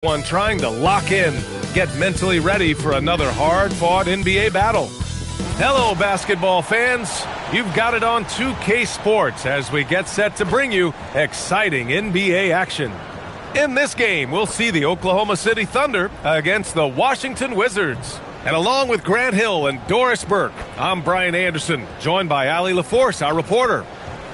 One trying to lock in, get mentally ready for another hard-fought NBA battle. Hello, basketball fans. You've got it on 2K Sports as we get set to bring you exciting NBA action. In this game, we'll see the Oklahoma City Thunder against the Washington Wizards. And along with Grant Hill and Doris Burke, I'm Brian Anderson, joined by Allie LaForce, our reporter.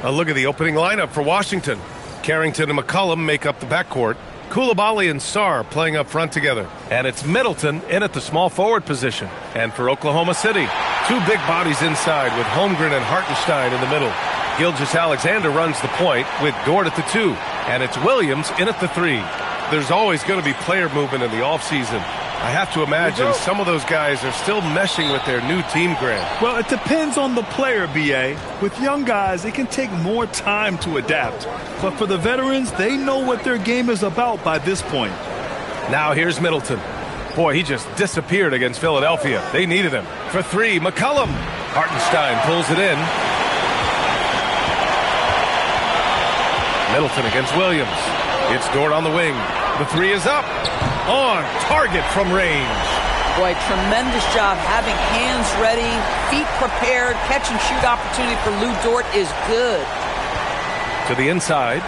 A look at the opening lineup for Washington. Carrington and McCollum make up the backcourt. Coulibaly and Sarr playing up front together. And it's Middleton in at the small forward position. And for Oklahoma City, two big bodies inside with Holmgren and Hartenstein in the middle. Gilgeous-Alexander runs the point with Dort at the 2. And it's Williams in at the 3. There's always going to be player movement in the offseason. I have to imagine some of those guys are still meshing with their new team, Grant. Well, it depends on the player, B.A. With young guys, it can take more time to adapt. But for the veterans, they know what their game is about by this point. Now here's Middleton. Boy, he just disappeared against Philadelphia. They needed him. For 3, McCollum. Hartenstein pulls it in. Middleton against Williams. It's Dort on the wing. The 3 is up. On target from range. Boy, tremendous job having hands ready, feet prepared, catch and shoot opportunity for Lou Dort is good. To the inside.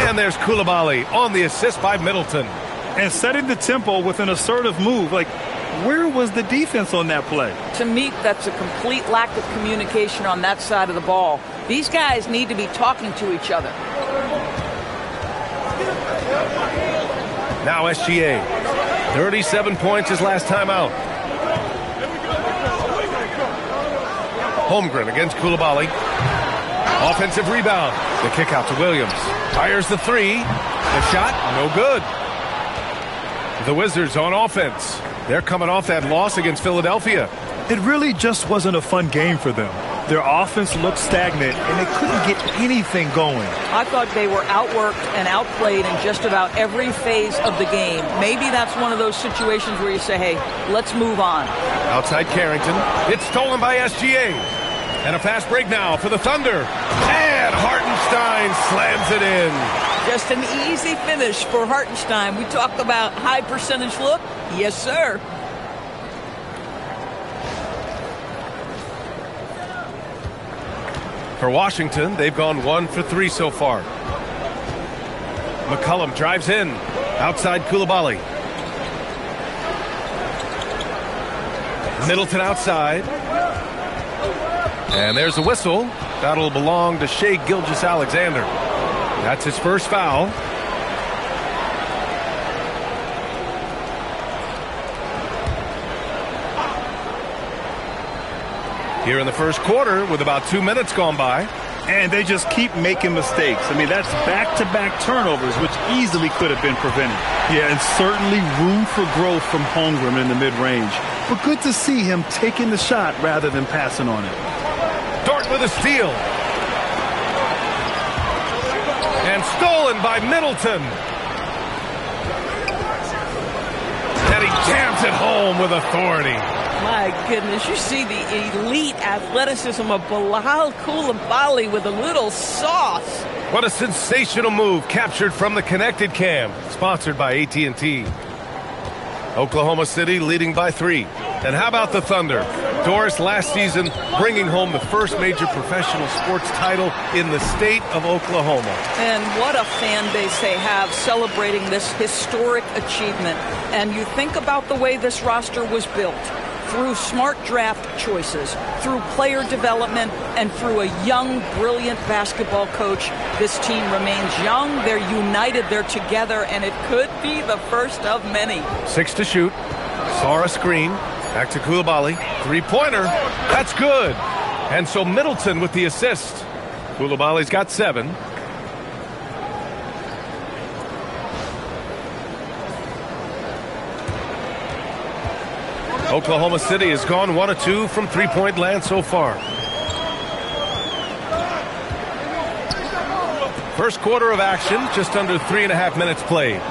And there's Coulibaly on the assist by Middleton. And setting the tempo with an assertive move. Like, where was the defense on that play? To me, that's a complete lack of communication on that side of the ball. These guys need to be talking to each other. Now SGA. 37 points his last time out. Holmgren against Coulibaly. Offensive rebound. The kick out to Williams. Fires the 3. The shot, no good. The Wizards on offense. They're coming off that loss against Philadelphia. It really just wasn't a fun game for them. Their offense looked stagnant, and they couldn't get anything going. I thought they were outworked and outplayed in just about every phase of the game. Maybe that's one of those situations where you say, hey, let's move on. Outside Carrington. It's stolen by SGA. And a fast break now for the Thunder. And Hartenstein slams it in. Just an easy finish for Hartenstein. We talk about high percentage look. Yes, sir. For Washington, they've gone 1 for 3 so far. McCollum drives in. Outside Coulibaly. Middleton outside. And there's a whistle. That'll belong to Shai Gilgeous-Alexander. That's his first foul. Here in the first quarter with about 2 minutes gone by. And they just keep making mistakes. I mean, that's back-to-back turnovers, which easily could have been prevented. Yeah, and certainly room for growth from Holmgren in the mid-range. But good to see him taking the shot rather than passing on it. Dort with a steal. And stolen by Middleton. And he jams it home with authority. My goodness, you see the elite athleticism of Bilal Coulibaly with a little sauce. What a sensational move captured from the Connected Cam, sponsored by AT&T. Oklahoma City leading by 3. And how about the Thunder? Doris last season bringing home the first major professional sports title in the state of Oklahoma. And what a fan base they have celebrating this historic achievement. And you think about the way this roster was built. Through smart draft choices, through player development, and through a young, brilliant basketball coach, this team remains young, they're united, they're together, and it could be the first of many. 6 to shoot. Sarr a screen. Back to Coulibaly. 3-pointer. That's good. And so Middleton with the assist. Coulibaly's got 7. Oklahoma City has gone 1 of 2 from 3-point land so far. First quarter of action, just under 3.5 minutes played.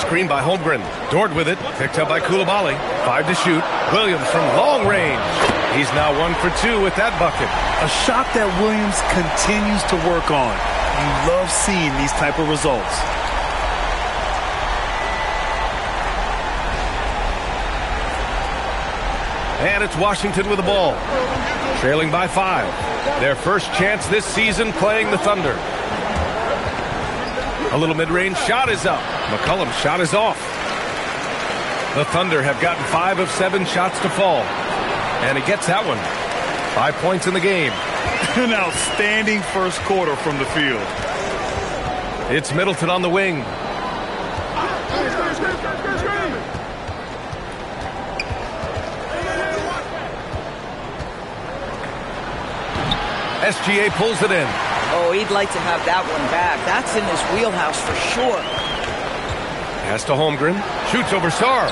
Screen by Holmgren. Dort with it, picked up by Coulibaly. 5 to shoot. Williams from long range. He's now 1 for 2 with that bucket. A shot that Williams continues to work on. You love seeing these type of results. And it's Washington with the ball. Trailing by 5. Their first chance this season playing the Thunder. A little mid-range shot is up. McCollum's shot is off. The Thunder have gotten 5 of 7 shots to fall. And he gets that one. 5 points in the game. An outstanding first quarter from the field. It's Middleton on the wing. SGA pulls it in. Oh, he'd like to have that one back. That's in his wheelhouse for sure. Pass to Holmgren. Shoots over Sarr.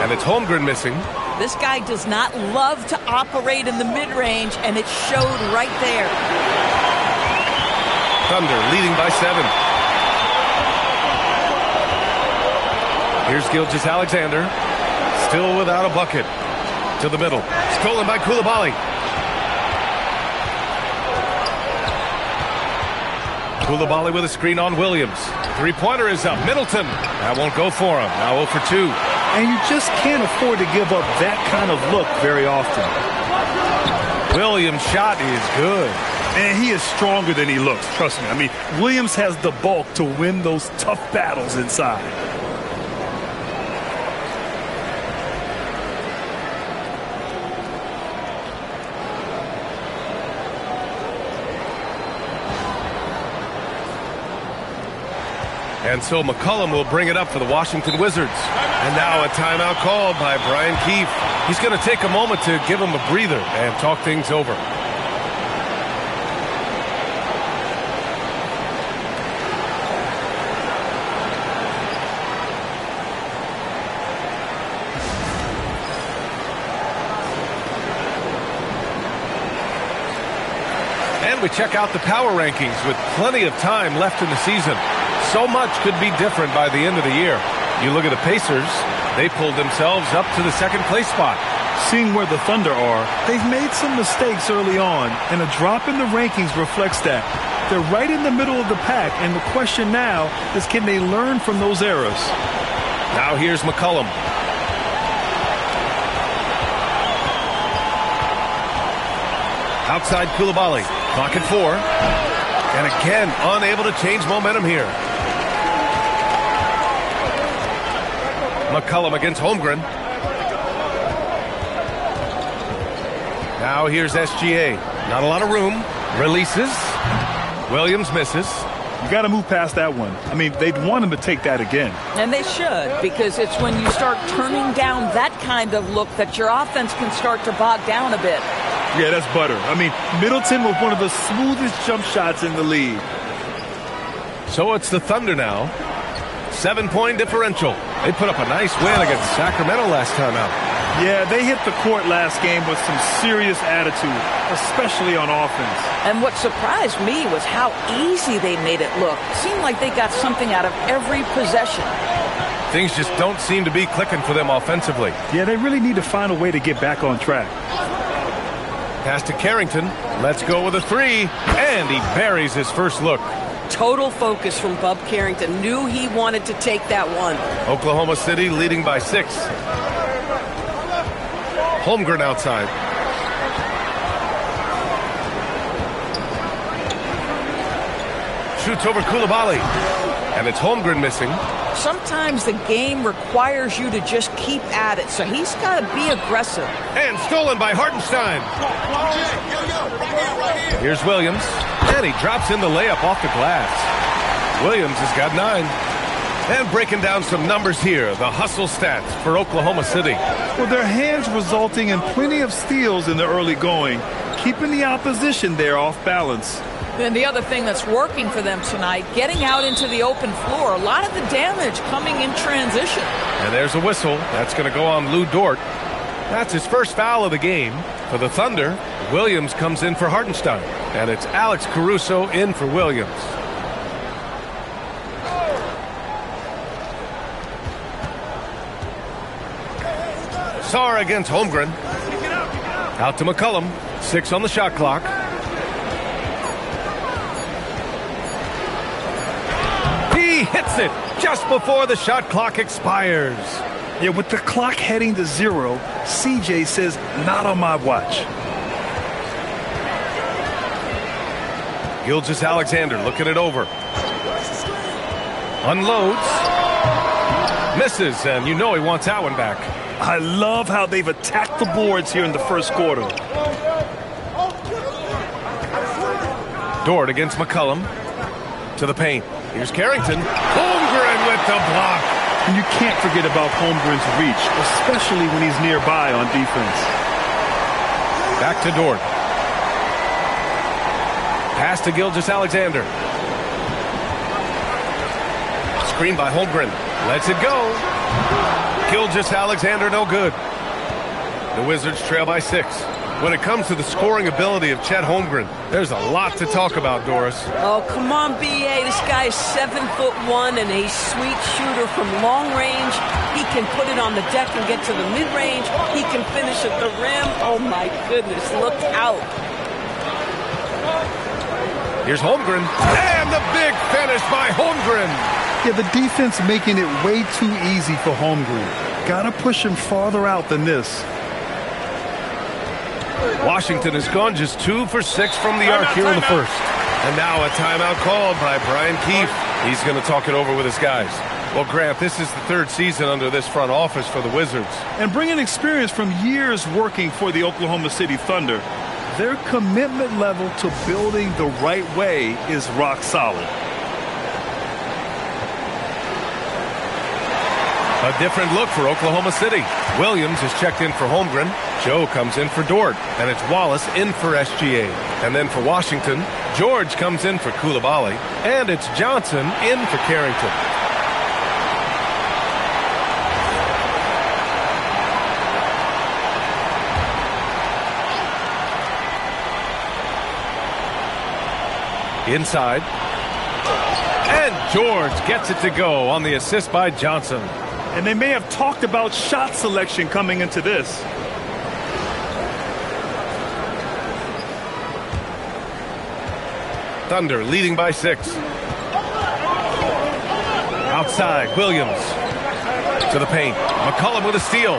And it's Holmgren missing. This guy does not love to operate in the mid-range, and it showed right there. Thunder leading by 7. Here's Gilgeous-Alexander. Still without a bucket. To the middle. Stolen by Coulibaly. Coulibaly with a screen on Williams. Three-pointer is up. Middleton. That won't go for him. Now 0 for 2. And you just can't afford to give up that kind of look very often. Williams' shot is good. And he is stronger than he looks. Trust me. I mean, Williams has the bulk to win those tough battles inside. And so McCollum will bring it up for the Washington Wizards. And now a timeout called by Brian Keefe. He's going to take a moment to give him a breather and talk things over. And we check out the power rankings with plenty of time left in the season. So much could be different by the end of the year. You look at the Pacers, they pulled themselves up to the second place spot. Seeing where the Thunder are, they've made some mistakes early on, and a drop in the rankings reflects that. They're right in the middle of the pack, and the question now is, can they learn from those errors? Now here's McCollum. Outside Coulibaly. Clock at 4. And again, unable to change momentum here. McCollum against Holmgren. Now here's SGA. Not a lot of room. Releases. Williams misses. You got to move past that one. I mean, they'd want him to take that again. And they should, because it's when you start turning down that kind of look that your offense can start to bog down a bit. Yeah, that's butter. I mean, Middleton with one of the smoothest jump shots in the league. So it's the Thunder now. 7-point differential. They put up a nice win against Sacramento last time out. Yeah, they hit the court last game with some serious attitude, especially on offense. And what surprised me was how easy they made it look. It seemed like they got something out of every possession. Things just don't seem to be clicking for them offensively. Yeah, they really need to find a way to get back on track. Pass to Carrington. Let's go with a 3. And he buries his first look. Total focus from Bub Carrington. Knew he wanted to take that one. Oklahoma City leading by 6. Holmgren outside. Shoots over Coulibaly. And it's Holmgren missing. Sometimes the game requires you to just keep at it, so he's got to be aggressive. And stolen by Hartenstein. Here's Williams. And he drops in the layup off the glass. Williams has got 9. And breaking down some numbers here, the hustle stats for Oklahoma City. Well, their hands resulting in plenty of steals in the early going, keeping the opposition there off balance. And the other thing that's working for them tonight, getting out into the open floor. A lot of the damage coming in transition. And there's a whistle. That's going to go on Lou Dort. That's his first foul of the game. For the Thunder, Williams comes in for Hartenstein. And it's Alex Caruso in for Williams. Sarr against Holmgren. Out to McCollum. 6 on the shot clock. He hits it just before the shot clock expires. Yeah, with the clock heading to 0, CJ says, not on my watch. Gilgeous-Alexander looking it over. Unloads. Misses, and you know he wants that one back. I love how they've attacked the boards here in the first quarter. Dort against McCollum. To the paint. Here's Carrington. Holmgren with the block. And you can't forget about Holmgren's reach, especially when he's nearby on defense. Back to Dort. Pass to Gilgeous-Alexander. Screen by Holmgren. Lets it go. Gilgeous-Alexander no good. The Wizards trail by 6. When it comes to the scoring ability of Chet Holmgren, there's a lot to talk about, Doris. Oh, come on, B.A. This guy is 7'1" and a sweet shooter from long range. He can put it on the deck and get to the mid-range. He can finish at the rim. Oh, my goodness, look out. Here's Holmgren. And the big finish by Holmgren. Yeah, the defense making it way too easy for Holmgren. Gotta push him farther out than this. Washington has gone just 2 for 6 from the arc here in the first. And now a timeout called by Brian Keefe. He's going to talk it over with his guys. Well, Grant, this is the 3rd season under this front office for the Wizards. And bringing experience from years working for the Oklahoma City Thunder, their commitment level to building the right way is rock solid. A different look for Oklahoma City. Williams is checked in for Holmgren. Joe comes in for Dort. And it's Wallace in for SGA. And then for Washington, George comes in for Coulibaly. And it's Johnson in for Carrington. Inside. And George gets it to go on the assist by Johnson. And they may have talked about shot selection coming into this. Thunder leading by 6. Outside, Williams to the paint. McCollum with a steal.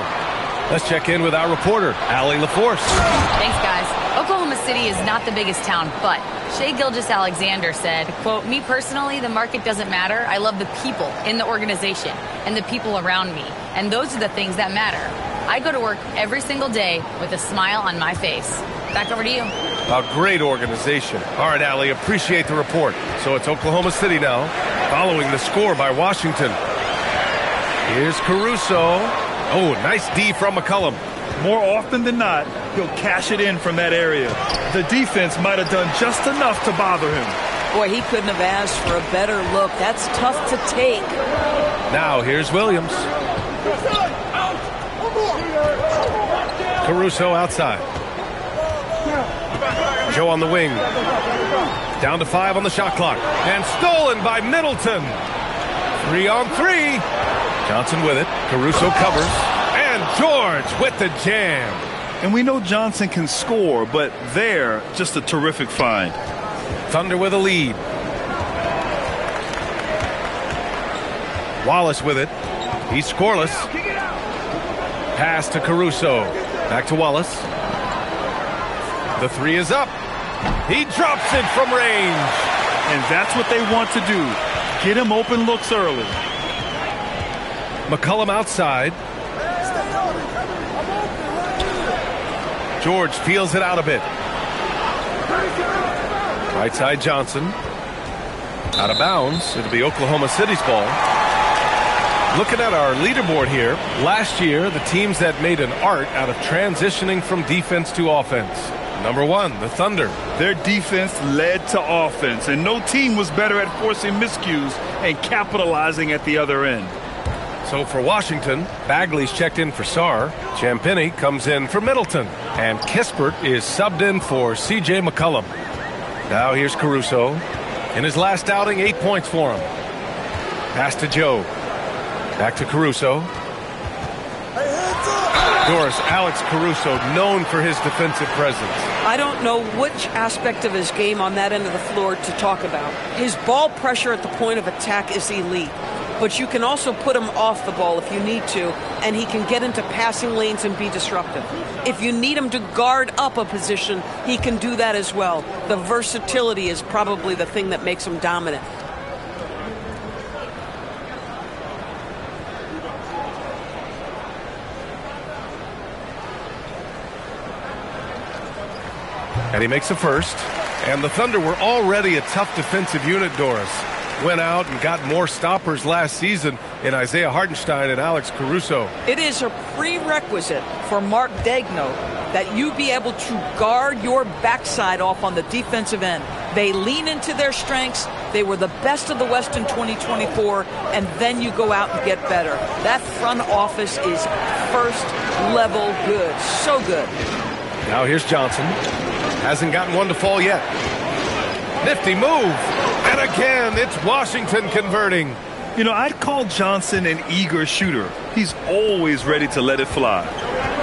Let's check in with our reporter, Allie LaForce. Thanks, guys. Oklahoma City is not the biggest town, but Shai Gilgeous-Alexander said, quote, "Me personally, the market doesn't matter. I love the people in the organization and the people around me. And those are the things that matter. I go to work every single day with a smile on my face." Back over to you. A great organization. All right, Allie, appreciate the report. So it's Oklahoma City now, following the score by Washington. Here's Caruso. Oh, nice D from McCollum. More often than not, he'll cash it in from that area. The defense might have done just enough to bother him. Boy, he couldn't have asked for a better look. That's tough to take. Now here's Williams. Caruso outside. Joe on the wing. Down to 5 on the shot clock. And stolen by Middleton. 3 on 3. Johnson with it. Caruso covers. And George with the jam. And we know Johnson can score, but they're just a terrific find. Thunder with a lead. Wallace with it. He's scoreless. Pass to Caruso. Back to Wallace. The 3 is up. He drops it from range. And that's what they want to do. Get him open looks early. McCollum outside. George feels it out a bit. Right side Johnson. Out of bounds. It'll be Oklahoma City's ball. Looking at our leaderboard here, last year, the teams that made an art out of transitioning from defense to offense. Number 1, the Thunder. Their defense led to offense, and no team was better at forcing miscues and capitalizing at the other end. So for Washington, Bagley's checked in for Sarr. Champagnie comes in for Middleton. And Kispert is subbed in for C.J. McCollum. Now here's Caruso. In his last outing, 8 points for him. Pass to Joe. Back to Caruso. Doris, Alex Caruso, known for his defensive presence. I don't know which aspect of his game on that end of the floor to talk about. His ball pressure at the point of attack is elite. but you can also put him off the ball if you need to, and he can get into passing lanes and be disruptive. If you need him to guard up a position, he can do that as well. The versatility is probably the thing that makes him dominant. And he makes a first. And the Thunder were already a tough defensive unit, Doris. Went out and got more stoppers last season in Isaiah Hartenstein and Alex Caruso. It is a prerequisite for Mark Daigneault that you be able to guard your backside off on the defensive end. They lean into their strengths. They were the best of the West in 2024, and then you go out and get better. That front office is first level good. So good. Now here's Johnson. Hasn't gotten one to fall yet. Nifty move. And again, it's Washington converting. You know, I'd call Johnson an eager shooter. He's always ready to let it fly.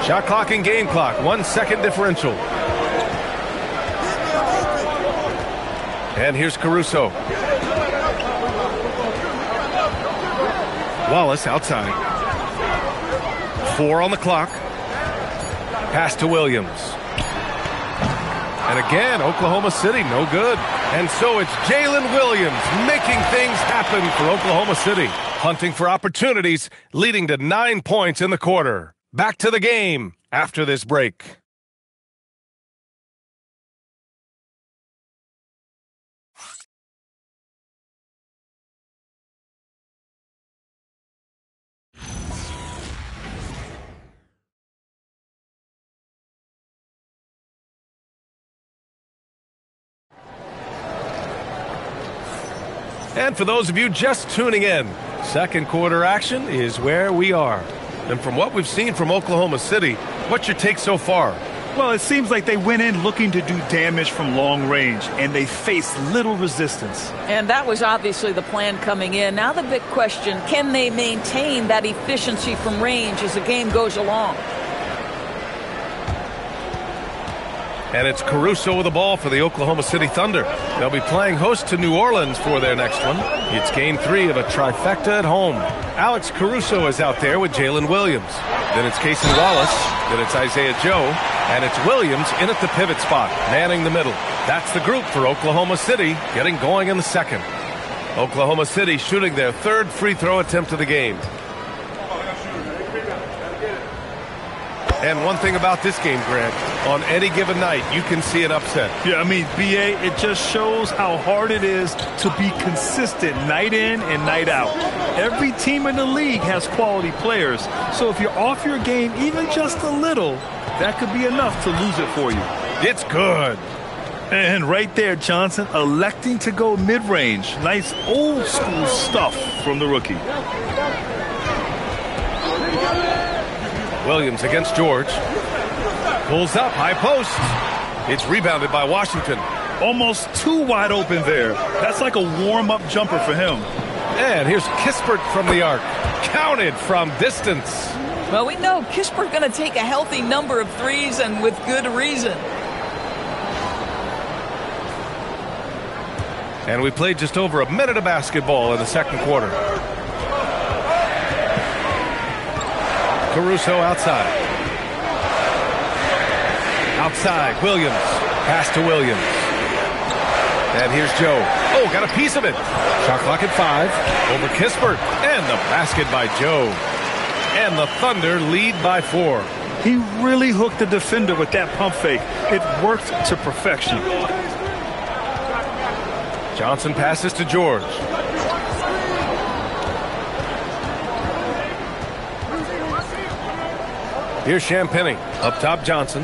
Shot clock and game clock. 1 second differential. And here's Caruso. Wallace outside. 4 on the clock. Pass to Williams. And again, Oklahoma City, no good. And so it's Jalen Williams making things happen for Oklahoma City. Hunting for opportunities, leading to 9 points in the quarter. Back to the game after this break. And for those of you just tuning in, second quarter action is where we are. And from what we've seen from Oklahoma City, what's your take so far? Well, it seems like they went in looking to do damage from long range, and they faced little resistance. And that was obviously the plan coming in. Now the big question, can they maintain that efficiency from range as the game goes along? And it's Caruso with the ball for the Oklahoma City Thunder. They'll be playing host to New Orleans for their next one. It's game 3 of a trifecta at home. Alex Caruso is out there with Jalen Williams. Then it's Casey Wallace. Then it's Isaiah Joe. And it's Williams in at the pivot spot, manning the middle. That's the group for Oklahoma City, getting going in the second. Oklahoma City shooting their 3rd free throw attempt of the game. And one thing about this game, Grant, on any given night, you can see an upset. Yeah, I mean, BA, it just shows how hard it is to be consistent night in and night out. Every team in the league has quality players, so if you're off your game even just a little, that could be enough to lose it for you. It's good. And right there, Johnson electing to go mid-range. Nice old-school stuff from the rookie. Williams against George. Pulls up, high post. It's rebounded by Washington. Almost too wide open there. That's like a warm-up jumper for him. And here's Kispert from the arc. Counted from distance. Well, we know Kispert going to take a healthy number of threes, and with good reason. And we played just over a minute of basketball in the second quarter. Caruso outside. Outside, Williams. Pass to Williams. And here's Joe. Oh, got a piece of it. Shot clock at 5. Over Kispert. And the basket by Joe. And the Thunder lead by 4. He really hooked the defender with that pump fake. It worked to perfection. Johnson passes to George. Here's Champagny. Up top, Johnson.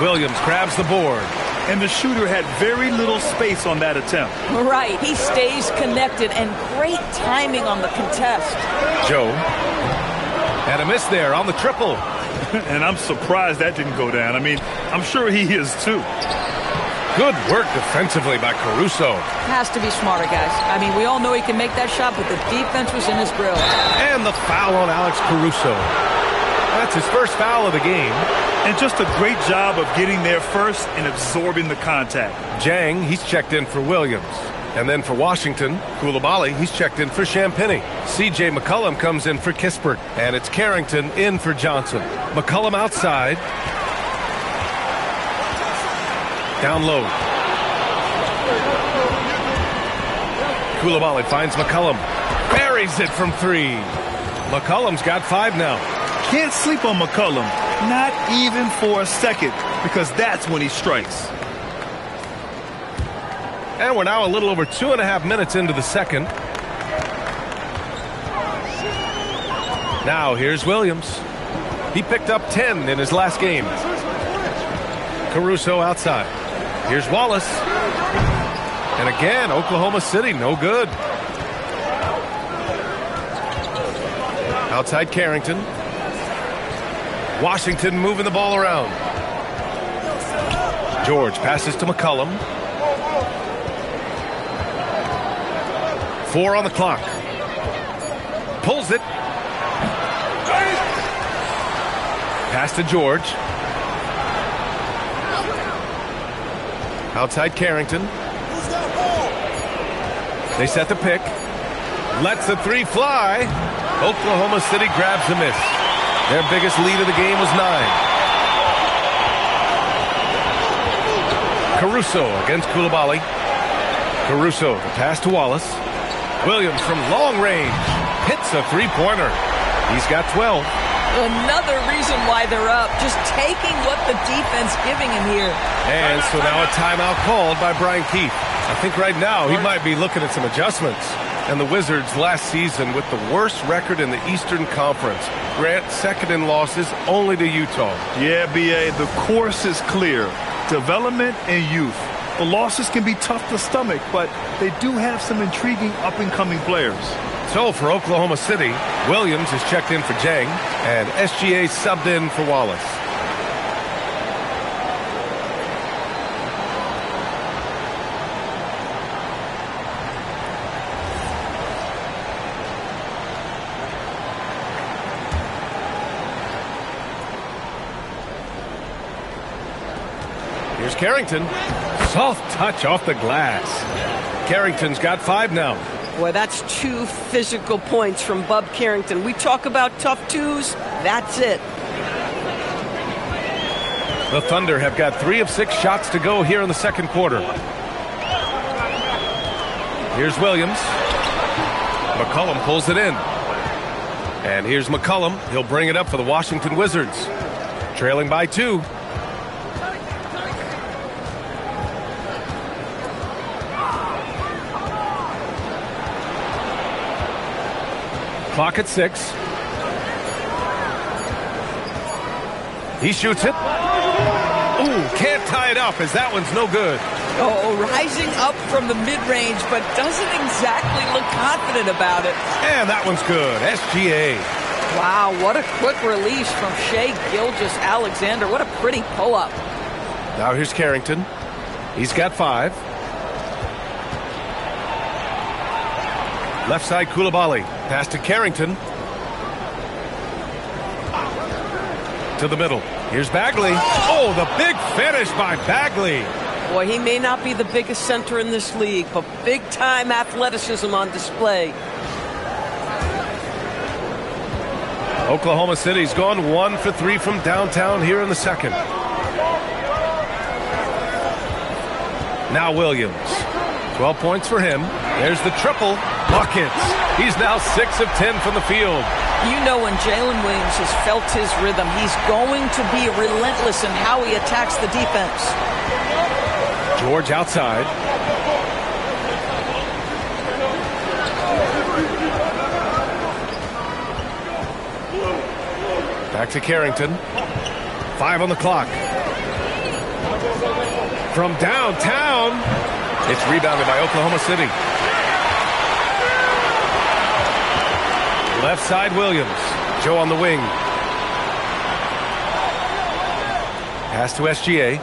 Williams grabs the board. And the shooter had very little space on that attempt. Right. He stays connected, and great timing on the contest. Joe. And a miss there on the triple. And I'm surprised that didn't go down. I mean, I'm sure he is too. Good work defensively by Caruso. Has to be smarter, guys. I mean, we all know he can make that shot, but the defense was in his grill. And the foul on Alex Caruso. That's his first foul of the game. And just a great job of getting there first and absorbing the contact. Jang, he's checked in for Williams. And then for Washington, Koulibaly, he's checked in for Champagny. C.J. McCollum comes in for Kispert. And it's Carrington in for Johnson. McCollum outside. Down low. Koulibaly finds McCollum. Buries it from 3. McCollum's got 5 now. Can't sleep on McCollum. Not even for a second. Because that's when he strikes. And we're now a little over 2.5 minutes into the second. Now here's Williams. He picked up 10 in his last game. Caruso outside. Here's Wallace. And again, Oklahoma City, no good. Outside Carrington. Washington moving the ball around. George passes to McCollum. 4 on the clock. Pulls it. Pass to George. Outside Carrington. They set the pick. Lets the 3 fly. Oklahoma City grabs the miss. Their biggest lead of the game was 9. Caruso against Koulibaly. Caruso, the pass to Wallace. Williams from long range hits a 3-pointer. He's got 12. Another reason why they're up, just taking what the defense giving him here. And so now a timeout called by Brian Keefe. I think right now he might be looking at some adjustments. And the Wizards last season with the worst record in the Eastern Conference. Grant second in losses only to Utah. Yeah, B.A., the course is clear. Development and youth. The losses can be tough to stomach, but they do have some intriguing up-and-coming players. So for Oklahoma City, Williams is checked in for Jang, and SGA subbed in for Wallace. Here's Carrington. Soft touch off the glass. Carrington's got 5 now. Boy, that's 2 physical points from Bub Carrington. We talk about tough 2s. That's it. The Thunder have got 3 of 6 shots to go here in the second quarter. Here's Williams. McCollum pulls it in. And here's McCollum. He'll bring it up for the Washington Wizards. Trailing by 2. Clock at 6. He shoots it. Ooh, can't tie it up as that one's no good. Oh, rising up from the mid-range, but doesn't exactly look confident about it. And that one's good. SGA. Wow, what a quick release from Shai Gilgeous-Alexander. What a pretty pull-up. Now here's Carrington. He's got 5. Left side Koulibaly. Pass to Carrington. To the middle. Here's Bagley. Oh, the big finish by Bagley. Boy, he may not be the biggest center in this league, but big-time athleticism on display. Oklahoma City's gone 1 for 3 from downtown here in the second. Now Williams. 12 points for him. There's the triple. Buckets. He's now 6 of 10 from the field. You know when Jalen Williams has felt his rhythm, he's going to be relentless in how he attacks the defense. George outside. Back to Carrington. 5 on the clock. From downtown, it's rebounded by Oklahoma City. Left side Williams. Joe on the wing. Pass to SGA.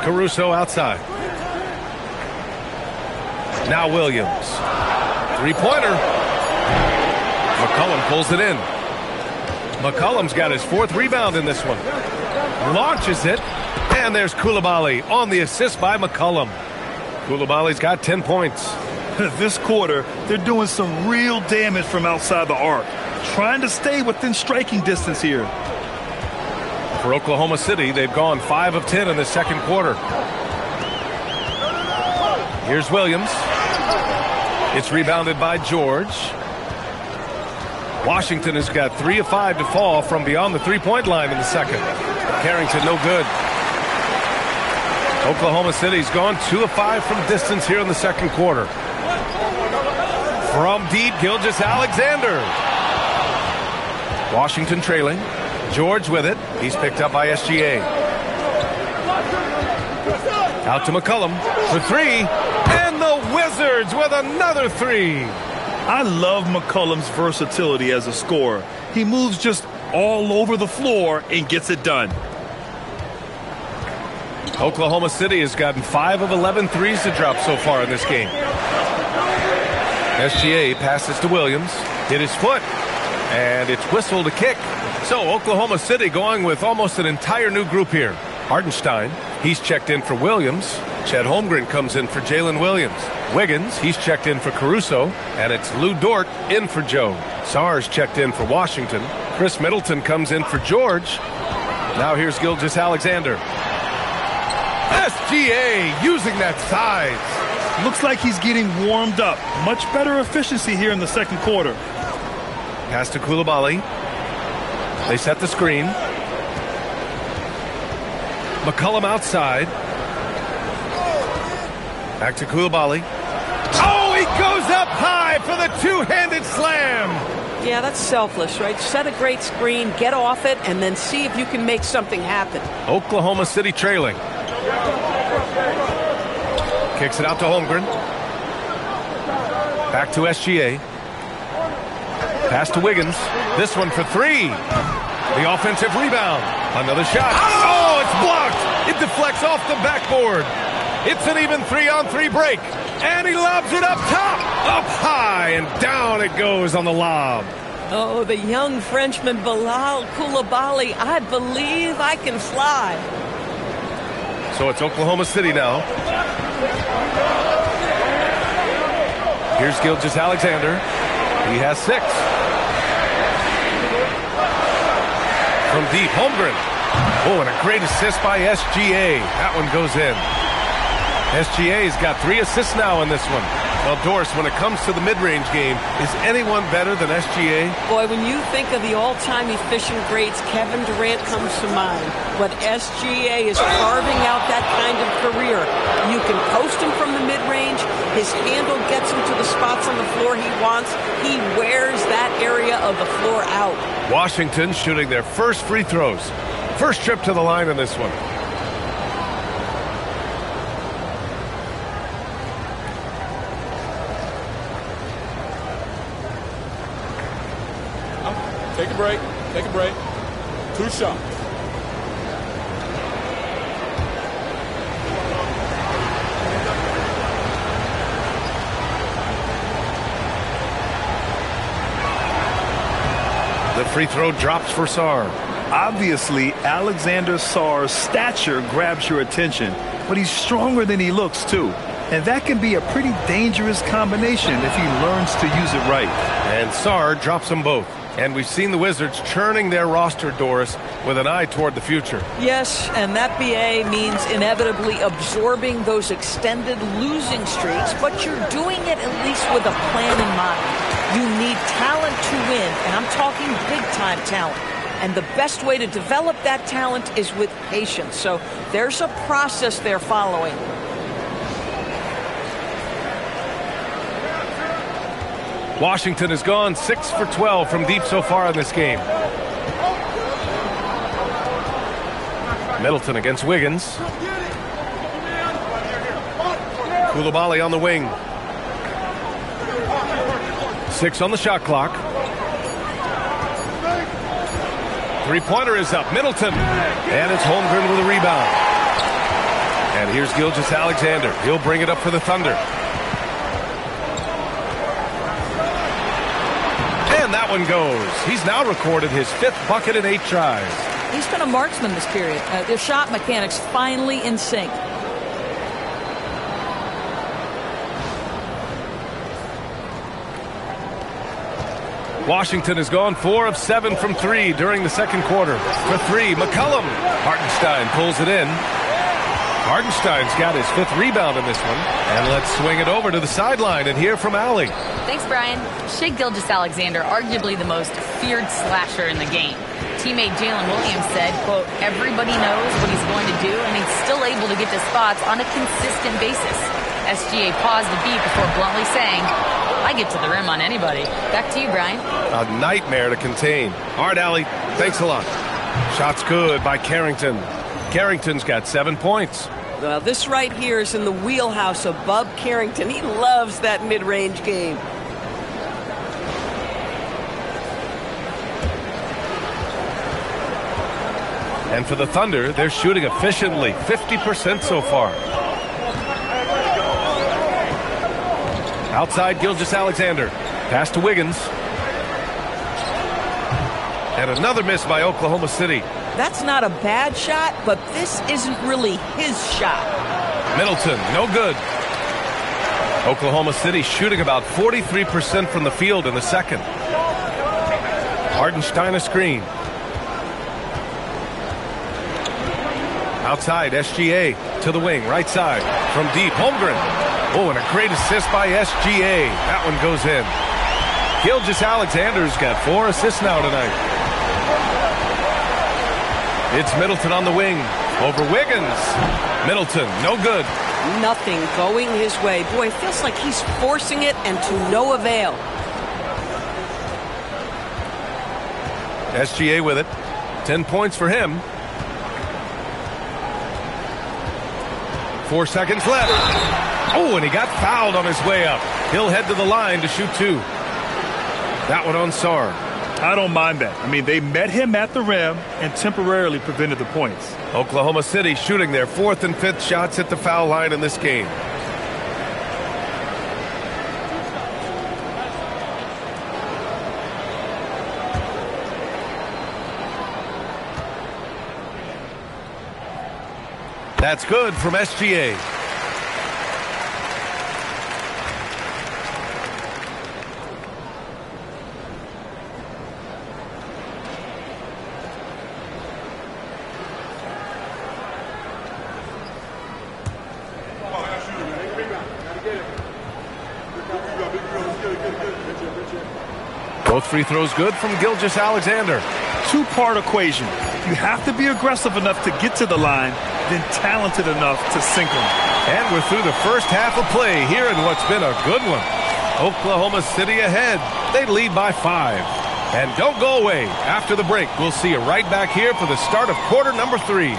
Caruso outside. Now Williams. 3-pointer. McCollum pulls it in. McCollum's got his 4th rebound in this one. Launches it, and there's Coulibaly on the assist by McCollum. Coulibaly's got 10 points. This quarter, they're doing some real damage from outside the arc, trying to stay within striking distance here. For Oklahoma City, they've gone 5 of 10 in the second quarter. Here's Williams. It's rebounded by George. Washington has got 3 of 5 to fall from beyond the three-point line in the second. Carrington, no good. Oklahoma City's gone 2 of 5 from distance here in the second quarter. From deep, Gilgeous-Alexander. Washington trailing. George with it. He's picked up by SGA. Out to McCollum for 3. And the Wizards with another 3. I love McCollum's versatility as a scorer. He moves just all over the floor and gets it done. Oklahoma City has gotten 5 of 11 threes to drop so far in this game. SGA passes to Williams. Hit his foot. And it's whistled to kick. So Oklahoma City going with almost an entire new group here. Hardenstein, he's checked in for Williams. Chet Holmgren comes in for Jalen Williams. Wiggins, he's checked in for Caruso. And it's Lou Dort in for Joe. Sarr's checked in for Washington. Chris Middleton comes in for George. Now here's Gilgeous-Alexander. SGA using that size. Looks like he's getting warmed up. Much better efficiency here in the second quarter. Pass to Coulibaly. They set the screen. McCollum outside. Back to Coulibaly. Oh, he goes up high for the two-handed slam. Yeah, that's selfless, right? Set a great screen, get off it, and then see if you can make something happen. Oklahoma City trailing. Kicks it out to Holmgren. Back to SGA. Pass to Wiggins. This one for 3. The offensive rebound. Another shot. Oh, it's blocked. It deflects off the backboard. It's an even 3-on-3 break. And he lobs it up top. Up high and down it goes on the lob. Oh, the young Frenchman Bilal Coulibaly. I believe I can fly. So it's Oklahoma City now. Here's Gilgeous-Alexander. He has 6. From deep, Holmgren. Oh, and a great assist by SGA. That one goes in. SGA's got 3 assists now in this one. Well, Doris, when it comes to the mid-range game, is anyone better than SGA? Boy, when you think of the all-time efficient greats, Kevin Durant comes to mind. But SGA is carving out that kind of career. You can post him from the mid-range. His handle gets him to the spots on the floor he wants. He wears that area of the floor out. Washington shooting their first free throws. First trip to the line in this one. Take a break. Take a break. 2 shots. The free throw drops for Sarr. Obviously, Alexander Sarr's stature grabs your attention, but he's stronger than he looks, too. And that can be a pretty dangerous combination if he learns to use it right. And Sarr drops them both. And we've seen the Wizards churning their roster, Doris, with an eye toward the future. Yes, and that BA means inevitably absorbing those extended losing streaks, but you're doing it at least with a plan in mind. You need talent to win, and I'm talking big-time talent. And the best way to develop that talent is with patience. So there's a process they're following. Washington has gone 6 for 12 from deep so far in this game. Middleton against Wiggins. Coulibaly on the wing. 6 on the shot clock. Three-pointer is up. Middleton. And it's Holmgren with a rebound. And here's Gilgeous-Alexander. He'll bring it up for the Thunder. that one goes. He's now recorded his 5th bucket in 8 tries. He's been a marksman this period. Their shot mechanics finally in sync. Washington has gone 4 of 7 from 3 during the second quarter. For 3, McCollum. Hartenstein pulls it in. Hartenstein's got his 5th rebound in this one. And let's swing it over to the sideline and hear from Allie. Thanks, Brian. Shea Gilgeous-Alexander, arguably the most feared slasher in the game. Teammate Jalen Williams said, quote, everybody knows what he's going to do, and he's still able to get to spots on a consistent basis. SGA paused a beat before bluntly saying, I get to the rim on anybody. Back to you, Brian. A nightmare to contain. All right, Allie, thanks a lot. Shot's good by Carrington. Carrington's got 7 points. Well, this right here is in the wheelhouse of Bub Carrington. He loves that mid-range game. And for the Thunder, they're shooting efficiently, 50% so far. Outside Gilgeous-Alexander. Pass to Wiggins. And another miss by Oklahoma City. That's not a bad shot, but this isn't really his shot. Middleton, no good. Oklahoma City shooting about 43% from the field in the second. Hartenstein a screen. Outside, SGA to the wing, right side. From deep, Holmgren. Oh, and a great assist by SGA. That one goes in. Gilgeous-Alexander's got 4 assists now tonight. It's Middleton on the wing. Over Wiggins. Middleton, no good. Nothing going his way. Boy, it feels like he's forcing it and to no avail. SGA with it. 10 points for him. 4 seconds left. Oh, and he got fouled on his way up. He'll head to the line to shoot 2. That one on Sarr. I don't mind that. I mean, they met him at the rim and temporarily prevented the points. Oklahoma City shooting their 4th and 5th shots at the foul line in this game. That's good from SGA. Both free throws good from Gilgeous-Alexander. 2-part equation. You have to be aggressive enough to get to the line, then talented enough to sink them. And we're through the first half of play here in what's been a good one. Oklahoma City ahead. They lead by 5. And don't go away. After the break, we'll see you right back here for the start of quarter number 3.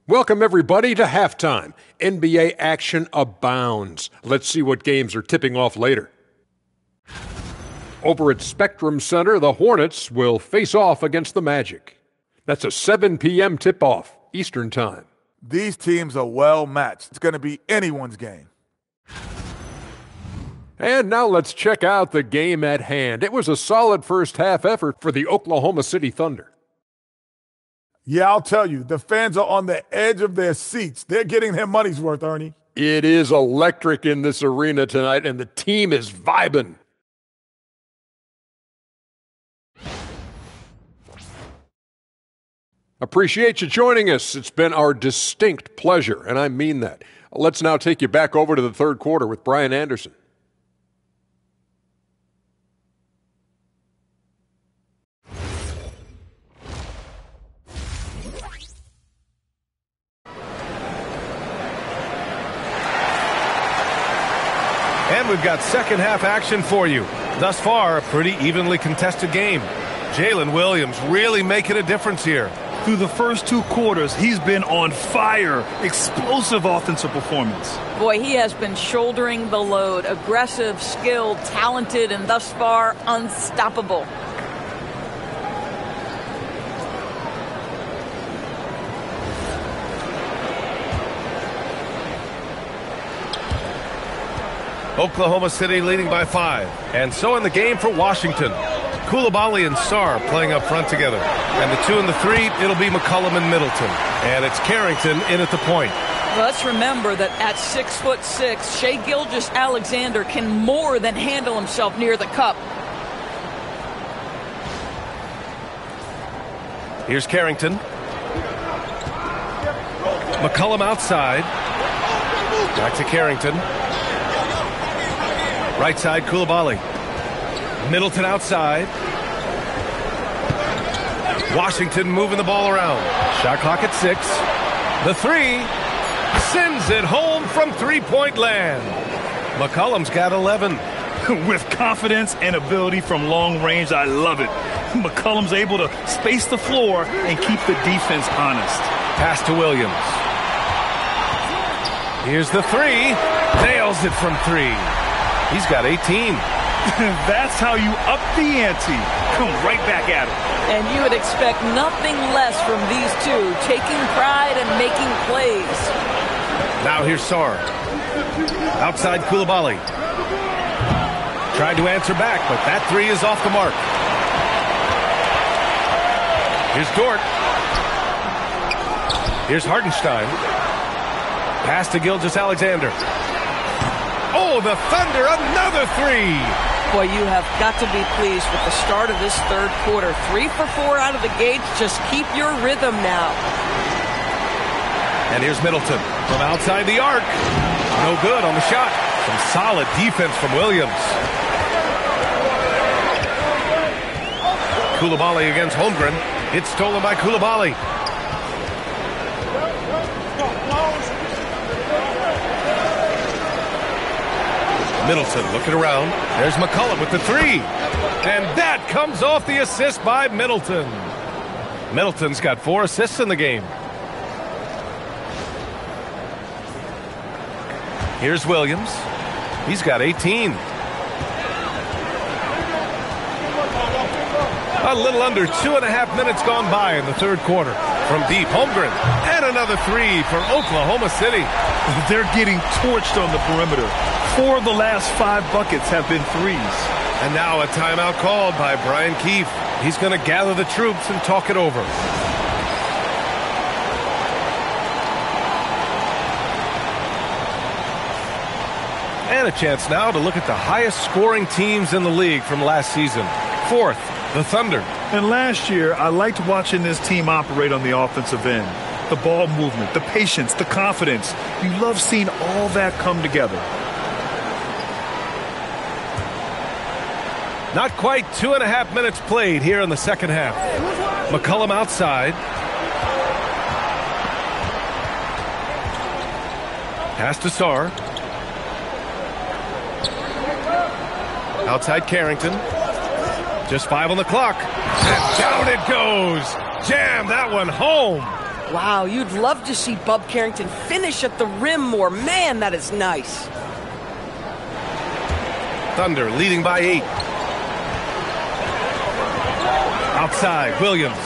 Welcome, everybody, to halftime. NBA action abounds. Let's see what games are tipping off later. Over at Spectrum Center, the Hornets will face off against the Magic. That's a 7 p.m. tip-off, Eastern Time. These teams are well matched. It's going to be anyone's game. And now let's check out the game at hand. It was a solid first-half effort for the Oklahoma City Thunder. Yeah, I'll tell you, the fans are on the edge of their seats. They're getting their money's worth, Ernie. It is electric in this arena tonight, and the team is vibing. Appreciate you joining us. It's been our distinct pleasure, and I mean that. Let's now take you back over to the third quarter with Brian Anderson. And we've got second half action for you. Thus far, a pretty evenly contested game. Jalen Williams really making a difference here. Through the first 2 quarters, he's been on fire. Explosive offensive performance. Boy, he has been shouldering the load. Aggressive, skilled, talented, and thus far, unstoppable. Oklahoma City leading by 5. And so in the game for Washington. Coulibaly and Sarr playing up front together. And the 2 and the 3, it'll be McCollum and Middleton. And it's Carrington in at the point. Well, let's remember that at 6'6", Shai Gilgeous-Alexander can more than handle himself near the cup. Here's Carrington. McCollum outside. Back to Carrington. Right side, Coulibaly. Middleton outside. Washington moving the ball around. Shot clock at 6. The 3 sends it home from three-point land. McCollum's got 11. With confidence and ability from long range, I love it. McCollum's able to space the floor and keep the defense honest. Pass to Williams. Here's the 3. Nails it from 3. He's got 18. That's how you up the ante. Come right back at it. And you would expect nothing less from these two, taking pride and making plays. Now here's Sarr. Outside Coulibaly. Tried to answer back, but that 3 is off the mark. Here's Dort. Here's Hartenstein. Pass to Gilgeous-Alexander. Oh, the Thunder, another 3. Boy, you have got to be pleased with the start of this third quarter. 3 for 4 out of the gates. Just keep your rhythm now. And here's Middleton from outside the arc. No good on the shot. Some solid defense from Williams. Coulibaly against Holmgren. It's stolen by Coulibaly. Middleton looking around. There's McCollum with the 3. And that comes off the assist by Middleton. Middleton's got 4 assists in the game. Here's Williams. He's got 18. A little under 2.5 minutes gone by in the third quarter. From deep, Holmgren. And another 3 for Oklahoma City. They're getting torched on the perimeter. 4 of the last 5 buckets have been 3s. And now a timeout called by Brian Keefe. He's going to gather the troops and talk it over. And a chance now to look at the highest scoring teams in the league from last season. 4th, the Thunder. And last year, I liked watching this team operate on the offensive end. The ball movement, the patience, the confidence. You love seeing all that come together. Not quite 2.5 minutes played here in the second half. McCollum outside. Pass to Sarr. Outside Carrington. Just 5 on the clock. And down it goes. Jam that one home. Wow, you'd love to see Bub Carrington finish at the rim more. Man, that is nice. Thunder leading by 8. Outside, Williams.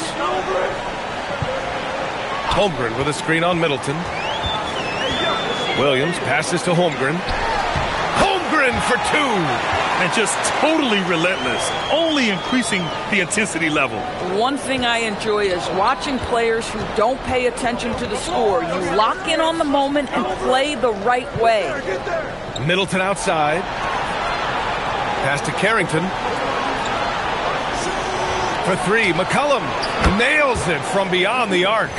Holmgren with a screen on Middleton. Williams passes to Holmgren. Holmgren for 2. And just totally relentless, only increasing the intensity level. One thing I enjoy is watching players who don't pay attention to the score. You lock in on the moment and play the right way. Middleton outside. Pass to Carrington. For 3, McCollum nails it from beyond the arc.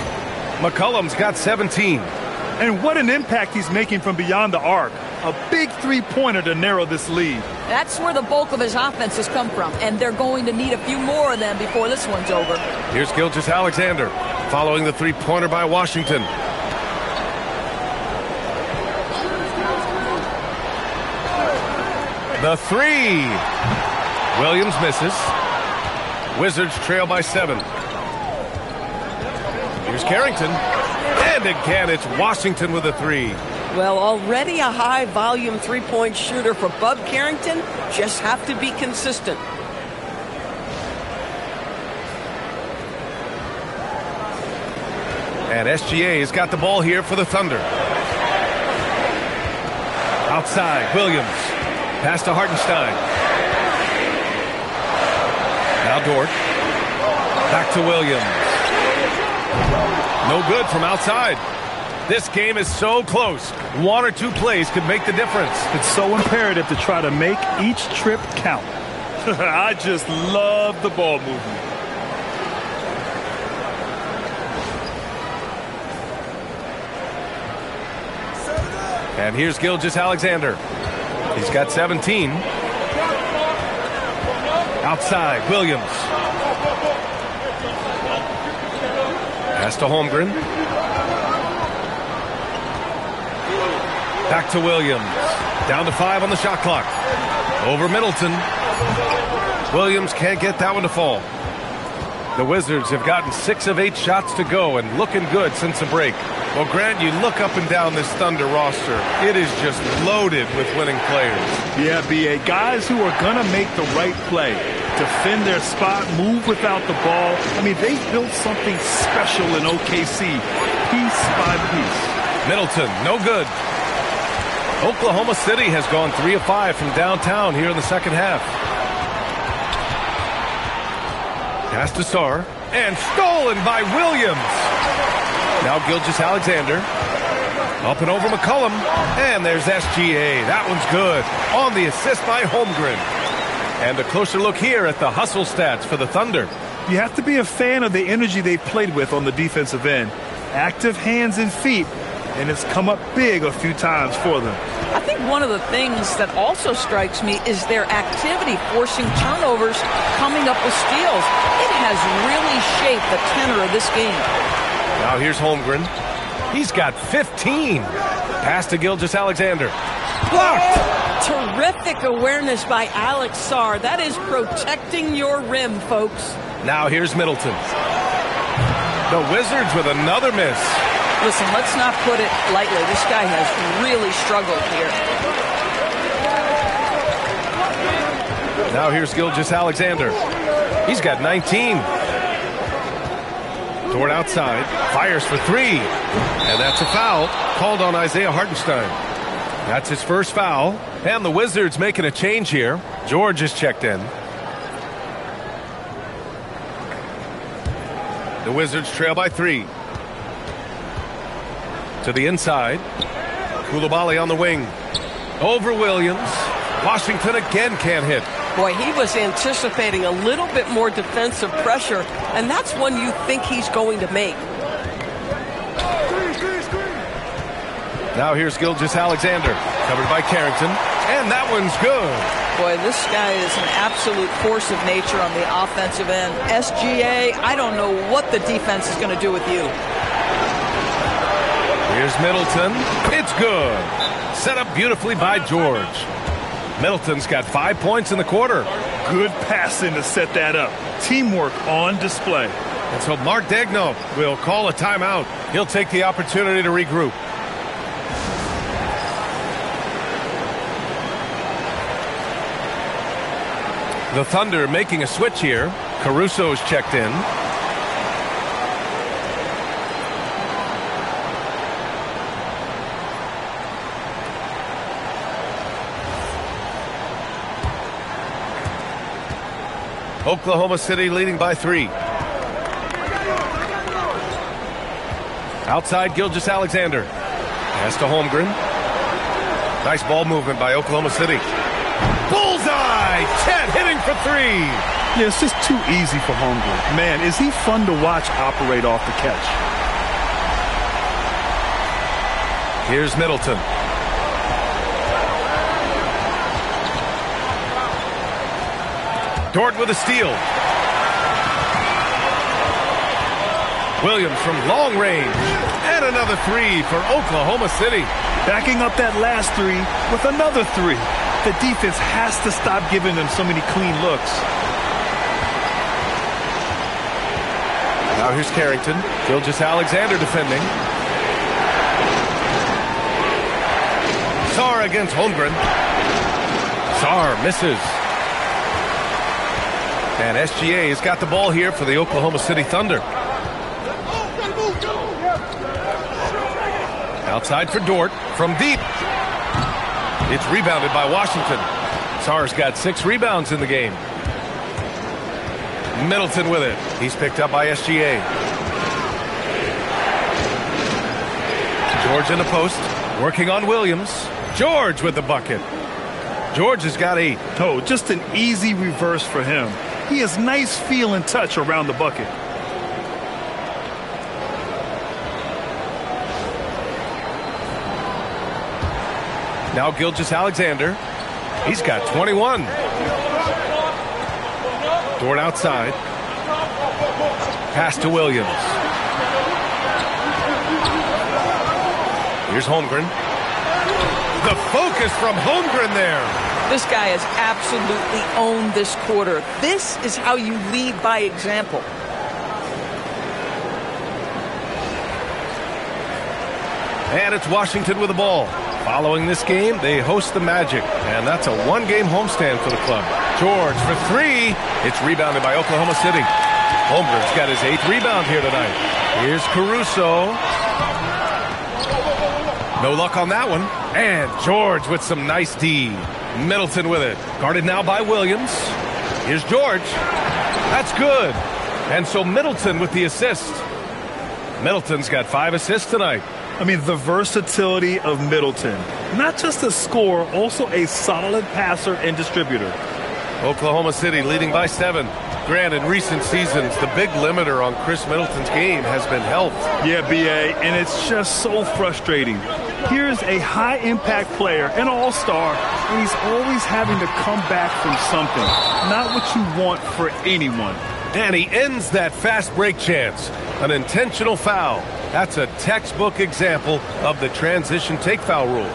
McCollum's got 17. And what an impact he's making from beyond the arc. A big three-pointer to narrow this lead. That's where the bulk of his offense has come from, and they're going to need a few more of them before this one's over. Here's Gilgeous-Alexander following the three-pointer by Washington. The 3. Williams misses. Wizards trail by 7. Here's Carrington. And again, it's Washington with a three. Well, already a high-volume three-point shooter for Bub Carrington. Just have to be consistent. And SGA has got the ball here for the Thunder. Outside, Williams. Pass to Hartenstein. Now Dort. Back to Williams. No good from outside. This game is so close. One or two plays could make the difference. It's so imperative to try to make each trip count. I just love the ball movement. And here's Gilgeous-Alexander. He's got 17. Outside, Williams. Pass to Holmgren. Back to Williams. Down to 5 on the shot clock. Over Middleton. Williams can't get that one to fall. The Wizards have gotten 6 of 8 shots to go and looking good since the break. Well, Grant, you look up and down this Thunder roster. It is just loaded with winning players. Yeah, B.A. Guys who are going to make the right play. Defend their spot, move without the ball. I mean, they built something special in OKC, piece by piece. Middleton, no good. Oklahoma City has gone 3 of 5 from downtown here in the second half. Pass to Sarr, and stolen by Williams. Now Gilgeous-Alexander. Up and over McCollum. And there's SGA. That one's good. On the assist by Holmgren. And a closer look here at the hustle stats for the Thunder. You have to be a fan of the energy they've played with on the defensive end. Active hands and feet, and it's come up big a few times for them. I think one of the things that also strikes me is their activity forcing turnovers, coming up with steals. It has really shaped the tenor of this game. Now here's Holmgren. He's got 15. Pass to Gilgeous-Alexander. Blocked! Terrific awareness by Alex Sarr. That is protecting your rim, folks. Now here's Middleton. The Wizards with another miss. Listen, let's not put it lightly. This guy has really struggled here. Now here's Gilgeous-Alexander. He's got 19. Toward outside. Fires for 3. And that's a foul called on Isaiah Hartenstein. That's his first foul. And the Wizards making a change here. George is checked in. The Wizards trail by 3. To the inside. Coulibaly on the wing. Over Williams. Washington again can't hit. Boy, he was anticipating a little bit more defensive pressure, and that's one you think he's going to make. Now here's Gilgeous-Alexander. Covered by Carrington. And that one's good. Boy, this guy is an absolute force of nature on the offensive end. SGA, I don't know what the defense is going to do with you. Here's Middleton. It's good. Set up beautifully by George. Middleton's got 5 points in the quarter. Good passing to set that up. Teamwork on display. And so Mark Daigneault will call a timeout. He'll take the opportunity to regroup. The Thunder making a switch here. Caruso's checked in. Oklahoma City leading by 3. Outside Gilgeous-Alexander. Pass to Holmgren. Nice ball movement by Oklahoma City. Bullseye! Chet hitting for 3. Yeah, it's just too easy for Holmgren. Man, is he fun to watch operate off the catch. Here's Middleton. Dort with a steal. Williams from long range. And another 3 for Oklahoma City. Backing up that last 3 with another 3. The defense has to stop giving them so many clean looks. Now Now here's Carrington. Gilgeous-Alexander defending. Sarr against Holmgren. Sarr misses. And SGA has got the ball here for the Oklahoma City Thunder. Outside for Dort from deep. It's rebounded by Washington. Sarr's got 6 rebounds in the game. Middleton with it. He's picked up by SGA. George in the post, working on Williams. George with the bucket. George has got 8. Oh, just an easy reverse for him. He has nice feel and touch around the bucket. Now Gilgeous-Alexander. He's got 21. Dort outside. Pass to Williams. Here's Holmgren. The focus from Holmgren there. This guy has absolutely owned this quarter. This is how you lead by example. And it's Washington with the ball. Following this game, they host the Magic, and that's a 1-game homestand for the club. George for 3. It's rebounded by Oklahoma City. Holmgren's got his 8th rebound here tonight. Here's Caruso. No luck on that one. And George with some nice D. Middleton with it. Guarded now by Williams. Here's George. That's good. And so Middleton with the assist. Middleton's got 5 assists tonight. I mean, the versatility of Middleton. Not just a scorer, also a solid passer and distributor. Oklahoma City leading by 7. Grant, in recent seasons, the big limiter on Chris Middleton's game has been health. Yeah, B.A., and it's just so frustrating. Here's a high-impact player, an all-star, and he's always having to come back from something. Not what you want for anyone. And he ends that fast break chance. An intentional foul. That's a textbook example of the transition take foul rule.